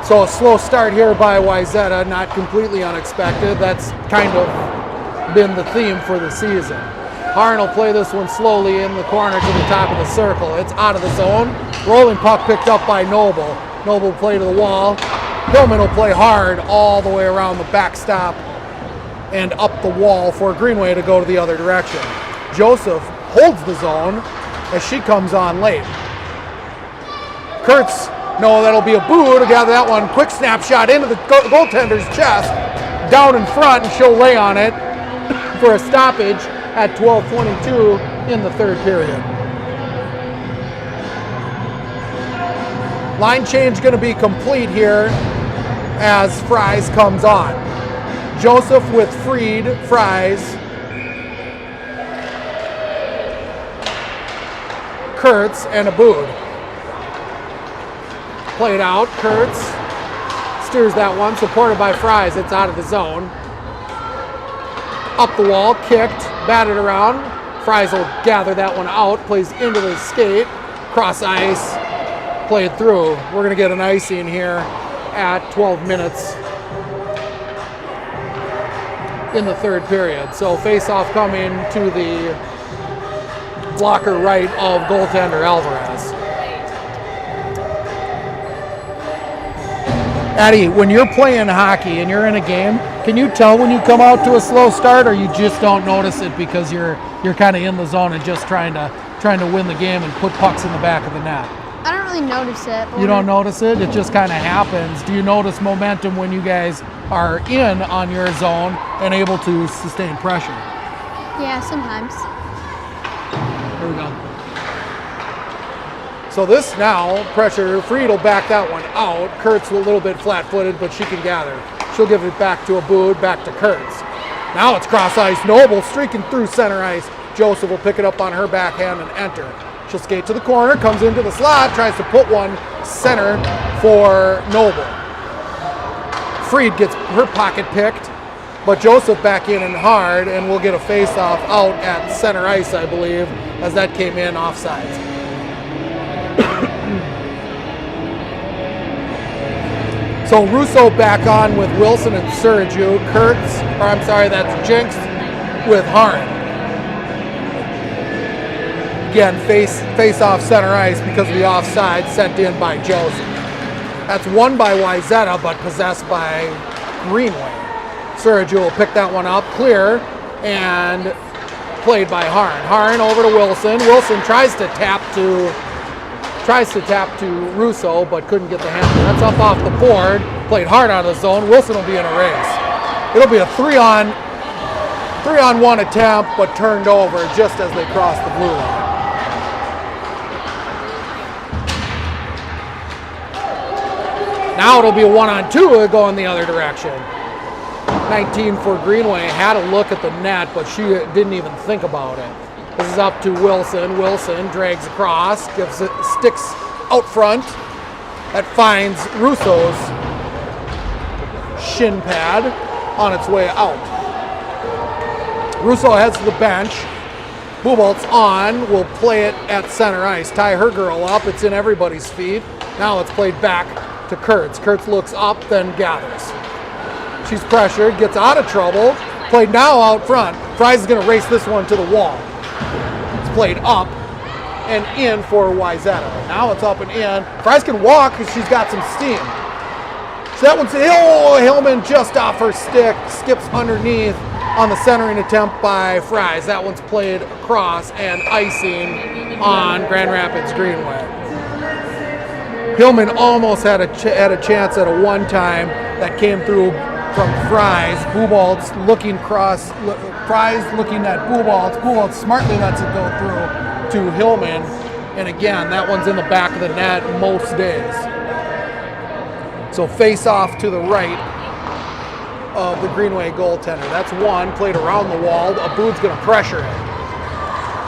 So a slow start here by Wayzata, not completely unexpected. That's kind of been the theme for the season. Haran will play this one slowly in the corner to the top of the circle. It's out of the zone. Rolling puck picked up by Noble. Noble will play to the wall. Hillman will play hard all the way around the backstop and up the wall for Greenway to go to the other direction. Joseph holds the zone as she comes on late. Kurtz, no, that'll be Abud to gather that one. Quick snapshot into the goaltender's chest, down in front, and she'll lay on it for a stoppage at 12:22 in the third period. Line change going to be complete here as Fries comes on. Joseph with Freed, Fries, Kurtz, and Abud. Played out, Kurtz steers that one, supported by Fries. It's out of the zone. Up the wall, kicked, batted around. Fries will gather that one out, plays into the skate, cross ice, played through. We're going to get an icing here at 12 minutes in the third period. So face-off coming to the blocker right of goaltender Alvarez. Addie, when you're playing hockey and you're in a game, can you tell when you come out to a slow start, or you just don't notice it because you're kind of in the zone and just trying to win the game and put pucks in the back of the net? I don't really notice it. You don't notice it? It just kind of happens. Do you notice momentum when you guys are in on your zone and able to sustain pressure? Yeah, sometimes. Here we go. So this now, pressure, Fried will back that one out. Kurtz a little bit flat-footed, but she can gather. She'll give it back to Aboud, back to Kurtz. Now it's cross ice. Noble streaking through center ice. Joseph will pick it up on her backhand and enter. She'll skate to the corner, comes into the slot, tries to put one center for Noble. Fried gets her pocket picked, but Joseph back in and hard, and we'll get a face-off out at center ice, I believe, as that came in offsides. So Russo back on with Wilson and Suraju. Kurtz, or I'm sorry, that's Jinx with Harn. Again, face off center ice because of the offside sent in by Joseph. That's won by Wayzata, but possessed by Greenway. Suraju will pick that one up, clear, and played by Harn. Harn over to Wilson. Wilson tries to tap to Russo, but couldn't get the handle. That's up off the board. Played hard out of the zone. Wilson will be in a race. It'll be a three-on-one attempt, but turned over just as they crossed the blue line. Now it'll be a 1-on-2 going the other direction. 19 for Greenway. Had a look at the net, but she didn't even think about it. This is up to Wilson. Wilson drags across, gives it, sticks out front. That finds Russo's shin pad on its way out. Russo heads to the bench. Bubolt's on, will play it at center ice. Tie her girl up, it's in everybody's feet. Now it's played back to Kurtz. Kurtz looks up, then gathers. She's pressured, gets out of trouble. Played now out front. Fries is gonna race this one to the wall. Played up and in for Wayzata. Now it's up and in. Fries can walk because she's got some steam. So that one's Hillman just off her stick, skips underneath on the centering attempt by Fries. That one's played across and icing on Grand Rapids Greenway. Hillman almost had a chance at a one-time that came through from Fries. Bubolt's looking cross. Fries looking at Bubolt's. Buboltz smartly lets it go through to Hillman. And again, that one's in the back of the net most days. So face off to the right of the Greenway goaltender. That's one, played around the wall. Aboud's gonna pressure it.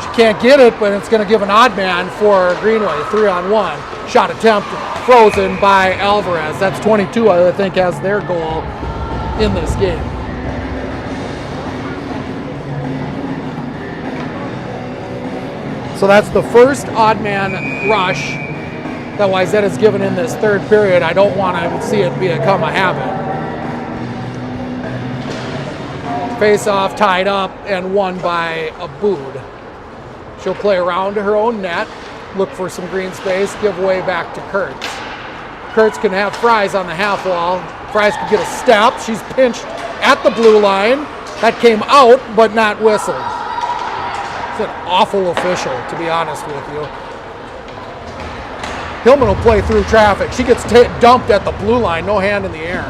She can't get it, but it's gonna give an odd man for Greenway, 3-on-1. Shot attempt frozen by Alvarez. That's 22, I think, as their goal in this game. So that's the first odd man rush that Wayzata's given in this third period. I don't want to see it become a habit. Face off, tied up, and won by Aboud. She'll play around to her own net, look for some green space, give way back to Kurtz. Kurtz can have Fries on the half wall. Fries can get a step. She's pinched at the blue line. That came out, but not whistled. It's an awful official, to be honest with you. Hillman will play through traffic. She gets dumped at the blue line, no hand in the air.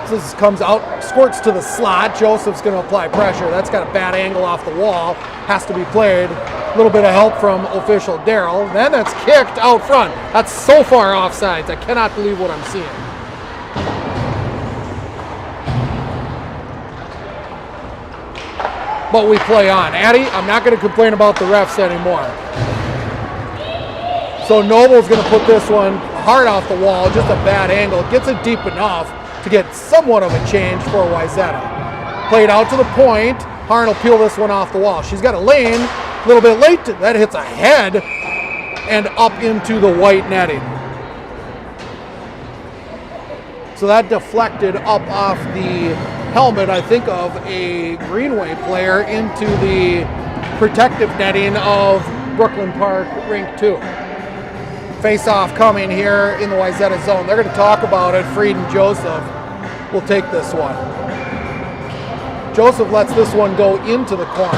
This comes out, squirts to the slot. Joseph's going to apply pressure. That's got a bad angle off the wall. Has to be played. A little bit of help from official Darrell. Then that's kicked out front. That's so far offsides. I cannot believe what I'm seeing. But we play on. Addie, I'm not going to complain about the refs anymore. So Noble's going to put this one hard off the wall. Just a bad angle. Gets it deep enough to get somewhat of a change for Wayzata. Played out to the point. Harn will peel this one off the wall. She's got a lane, a little bit late. That hits a head and up into the white netting. So that deflected up off the helmet, I think, of a Greenway player into the protective netting of Brooklyn Park Rink 2. Face-off coming here in the Wayzata zone. They're going to talk about it. Fried and Joseph will take this one. Joseph lets this one go into the corner.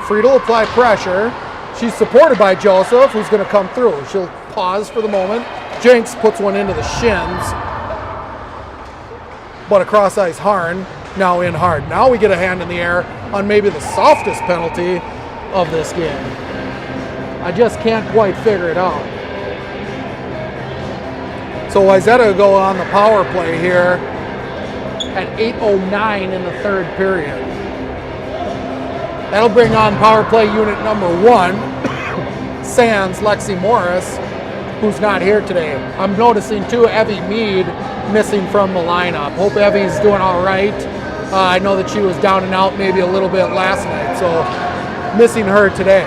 Fried will apply pressure. She's supported by Joseph, who's going to come through. She'll pause for the moment. Jinx puts one into the shins, but a cross-ice Harn now in hard. Now we get a hand in the air on maybe the softest penalty of this game. I just can't quite figure it out. So Wayzata go on the power play here at 8:09 in the third period. That'll bring on power play unit number 1, Sans Lexi Morris, who's not here today. I'm noticing too Evie Mead missing from the lineup. Hope Evie's doing all right. I know that she was down and out maybe a little bit last night, so missing her today.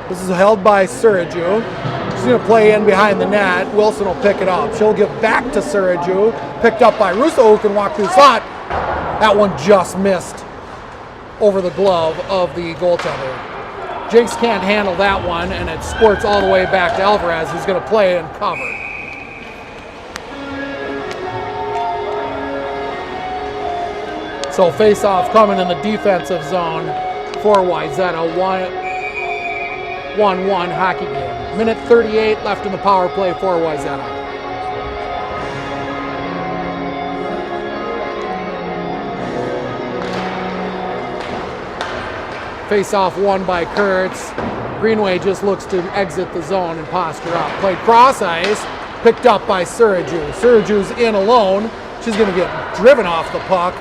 This is held by Suraju. She's going to play in behind the net. Wilson will pick it up. She'll give back to Suraju. Picked up by Russo, who can walk through slot. That one just missed over the glove of the goaltender. Jinx can't handle that one, and it squirts all the way back to Alvarez, who's going to play and cover. So face-off coming in the defensive zone for Wayzata. 1-1 hockey game. Minute 38 left in the power play for Wayzata. Face-off won by Kurtz. Greenway just looks to exit the zone and posture up. Played cross-ice, picked up by Suraju. Suraju's in alone. She's going to get driven off the puck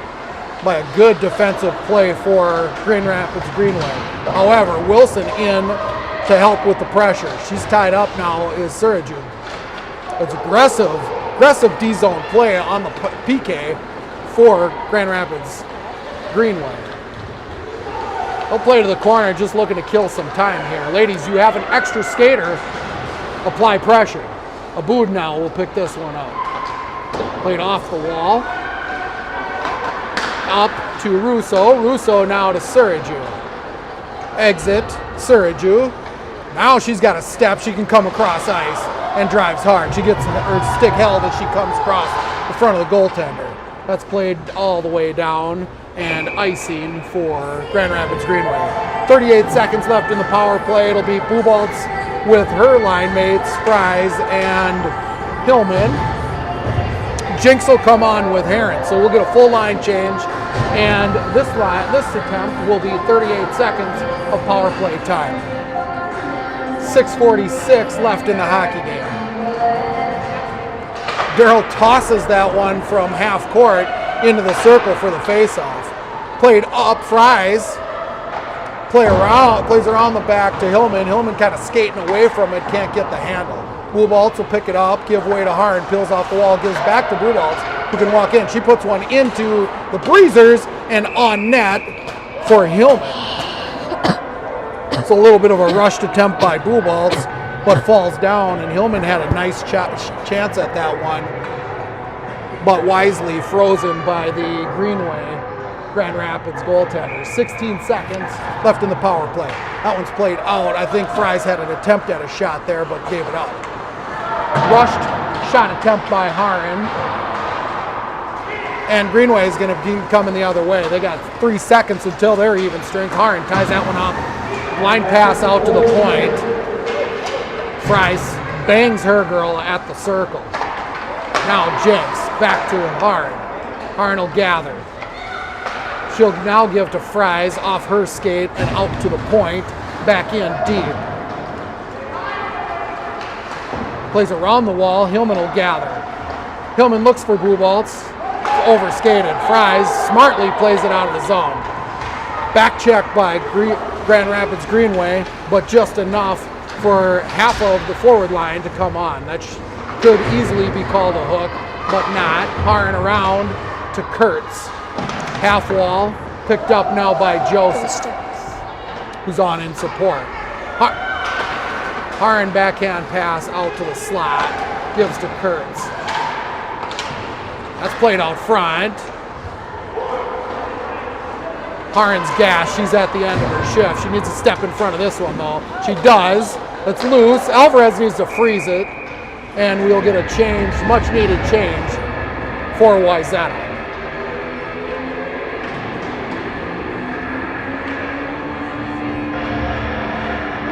by a good defensive play for Grand Rapids Greenway. However, Wilson in to help with the pressure. She's tied up now is Suraju. It's aggressive D-zone play on the PK for Grand Rapids Greenway. They'll play to the corner, just looking to kill some time here. Ladies, you have an extra skater. Apply pressure. Aboud now will pick this one up. Played off the wall. Up to Russo. Russo now to Suraju. Exit, Suraju. Now she's got a step. She can come across ice and drives hard. She gets her stick held as she comes across the front of the goaltender. That's played all the way down and icing for Grand Rapids Greenway. 38 seconds left in the power play. It'll be Buboltz with her line mates, Fries and Hillman. Jinx will come on with Heron, so we'll get a full line change, and this attempt will be 38 seconds of power play time. 6:46 left in the hockey game. Darrell tosses that one from half court into the circle for the face-off. Played up, Fries. Plays around the back to Hillman. Hillman kind of skating away from it, can't get the handle. Buboltz will pick it up, give way to Harn, peels off the wall, gives back to Buboltz, who can walk in. She puts one into the breezers and on net for Hillman. It's a little bit of a rushed attempt by Buboltz, but falls down, and Hillman had a nice chance at that one, but wisely frozen by the Greenway Grand Rapids goaltender. 16 seconds left in the power play. That one's played out. I think Fries had an attempt at a shot there, but gave it up. Rushed shot attempt by Harn. And Greenway is going to be coming the other way. They got 3 seconds until they're even strength. Harn ties that one up. Line pass out to the point. Fries bangs her girl at the circle. Now Jinx back to Harn. Harn will gather. She'll now give to Fries off her skate and out to the point, back in deep. Plays around the wall, Hillman will gather. Hillman looks for Buboltz, overskated. Fries smartly plays it out of the zone. Back check by Grand Rapids Greenway, but just enough for half of the forward line to come on. That could easily be called a hook, but not. Harn around to Kurtz. Half wall, picked up now by Joseph, who's on in support. Haran backhand pass out to the slot, gives to Kurtz. That's played out front. Haran's gassed. She's at the end of her shift. She needs to step in front of this one, though. She does. It's loose. Alvarez needs to freeze it, and we'll get a change, much-needed change for Wayzata.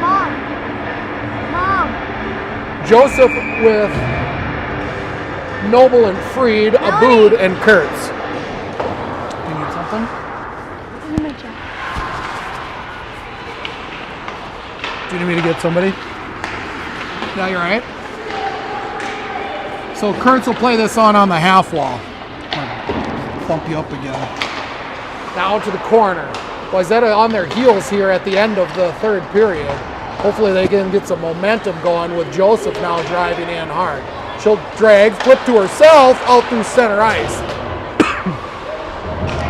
Mom. Joseph with Noble and Freed, Abood, and Kurtz. You need something? Do you need me to get somebody? Yeah, you're right. So Kurtz will play this on the half wall. Bump you up again. Now to the corner. Wayzata on their heels here at the end of the third period. Hopefully they can get some momentum going with Joseph now driving in hard. She'll drag, flip to herself, out through center ice.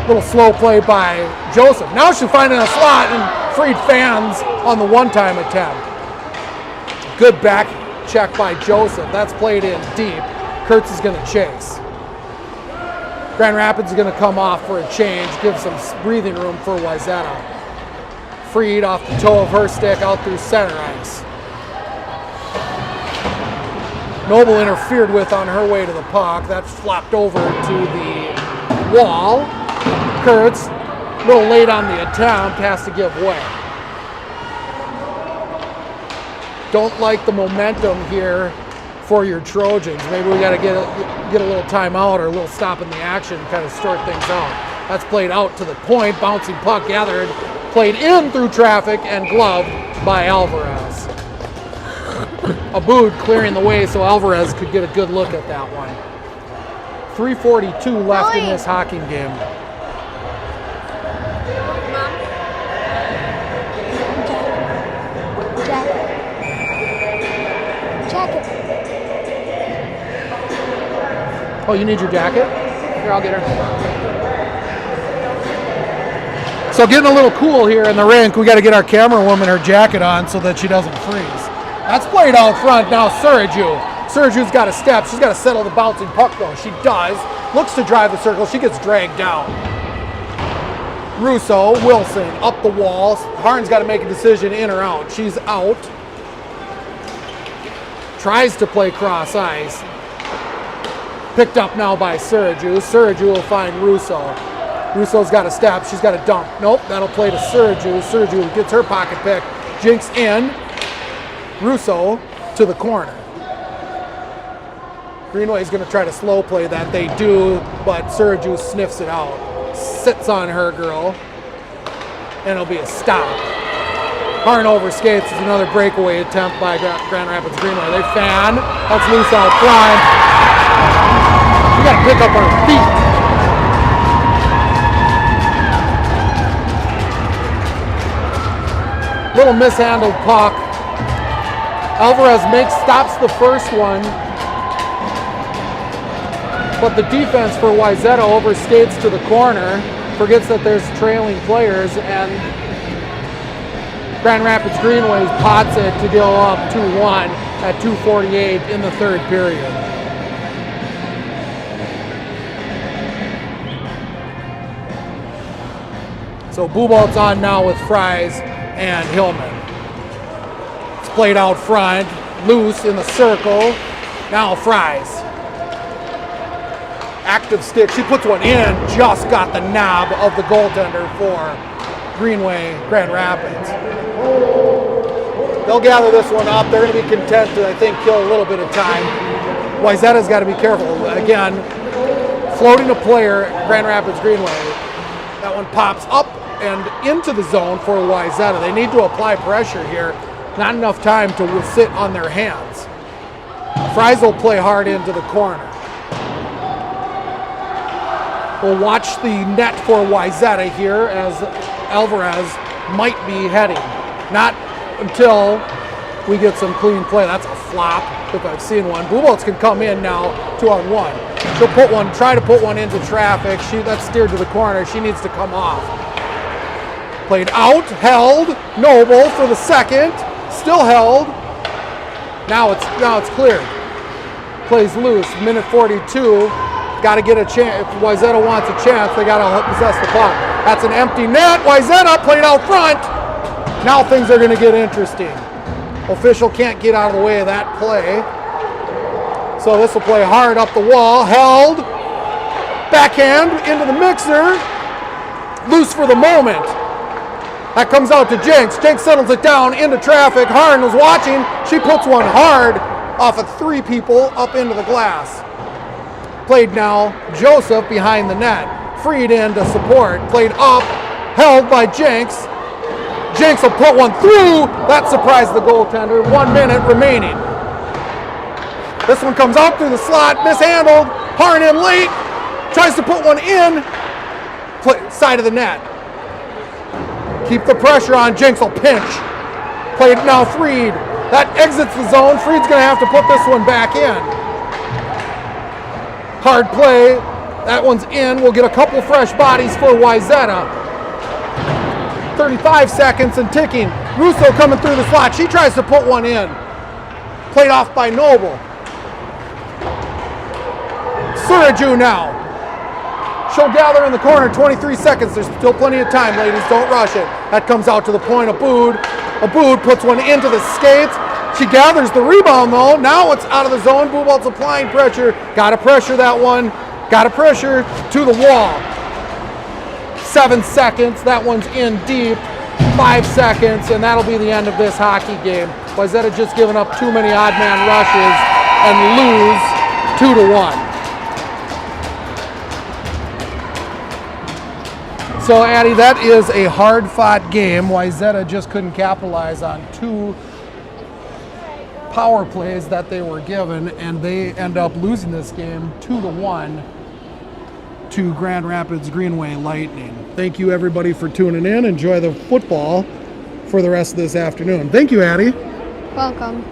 Little slow play by Joseph. Now she's finding a slot and Freed fans on the one-time attempt. Good back check by Joseph. That's played in deep. Kurtz is going to chase. Grand Rapids is going to come off for a change, give some breathing room for Wayzata. Freed off the toe of her stick out through center ice. Noble interfered with on her way to the puck. That's flopped over to the wall. Kurtz, a little late on the attempt, has to give way. Don't like the momentum here for your Trojans. Maybe we got to get a little timeout or a little stop in the action, kind of sort things out. That's played out to the point, bouncing puck gathered, played in through traffic and gloved by Alvarez. Abood clearing the way so Alvarez could get a good look at that one. 3:42 left in this hockey game. Jacket. Oh, you need your jacket? Here, I'll get her. So getting a little cool here in the rink. We got to get our camera woman her jacket on so that she doesn't freeze. That's played out front now. Suraju's got to step. She's got to settle the bouncing puck though. She does. Looks to drive the circle. She gets dragged down. Russo, Wilson, up the wall. Haran's got to make a decision, in or out. She's out. Tries to play cross ice. Picked up now by Suraju. Suraju will find Russo. Russo's got to step. She's got to dump. Nope, that'll play to Suraju. Suraju gets her pocket pick. Jinx in. Russo to the corner. Greenway is going to try to slow play that. They do, but Suraju sniffs it out. Sits on her girl. And it'll be a stop. Haran overskates. It's another breakaway attempt by Grand Rapids Greenway. They fan. That's loose out front. We got to pick up our feet. Little mishandled puck. Alvarez stops the first one. But the defense for Wayzata overskates to the corner. Forgets that there's trailing players, and Grand Rapids Greenway pots it to go up 2-1 at 2:48 in the third period. So Bubolt's on now with Fries and Hillman. It's played out front, loose in the circle. Now Fries. Active stick, she puts one in, just got the knob of the goaltender for Greenway Grand Rapids. They'll gather this one up. They're going to be content to, I think, kill a little bit of time. Wayzata's got to be careful. Again, floating a player, Grand Rapids Greenway. That one pops up and into the zone for Wayzata. They need to apply pressure here. Not enough time to sit on their hands. Fries will play hard into the corner. We'll watch the net for Wayzata here as Alvarez might be heading. Not until we get some clean play. That's a flop if I've seen one. Buboltz can come in now 2-on-1. She'll try to put one into traffic. That's steered to the corner. She needs to come off. Played out, held. Noble for the second. Still held. Now it's cleared. Plays loose. Minute 42. Got to get a chance. If Wayzata wants a chance, they got to possess the puck. That's an empty net. Wayzata played out front. Now things are going to get interesting. Official can't get out of the way of that play. So this will play hard up the wall. Held. Backhand into the mixer. Loose for the moment. That comes out to Jenks. Jenks settles it down into traffic. Harn was watching. She puts one hard off of 3 people up into the glass. Played now. Joseph behind the net. Freed in to support. Played up. Held by Jenks. Jenks will put one through. That surprised the goaltender. 1 minute remaining. This one comes out through the slot. Mishandled. Harn in late. Tries to put one in. Side of the net. Keep the pressure on. Jenks will pinch. Played now Freed. That exits the zone. Freed's going to have to put this one back in. Hard play. That one's in. We'll get a couple fresh bodies for Wayzata. 35 seconds and ticking. Russo coming through the slot. She tries to put one in. Played off by Noble. Suraju now. She'll gather in the corner. 23 seconds. There's still plenty of time, ladies. Don't rush it. That comes out to the point. Abood. Abood puts one into the skates. She gathers the rebound, though. Now it's out of the zone. Bubolt's applying pressure. Got to pressure that one. Got to pressure to the wall. 7 seconds. That one's in deep. 5 seconds, and that'll be the end of this hockey game. Wayzata just giving up too many odd man rushes and lose 2-1. So, Addie, that is a hard-fought game. Wayzata just couldn't capitalize on 2 power plays that they were given, and they end up losing this game 2-1 to Grand Rapids Greenway Lightning. Thank you, everybody, for tuning in. Enjoy the football for the rest of this afternoon. Thank you, Addie. Welcome.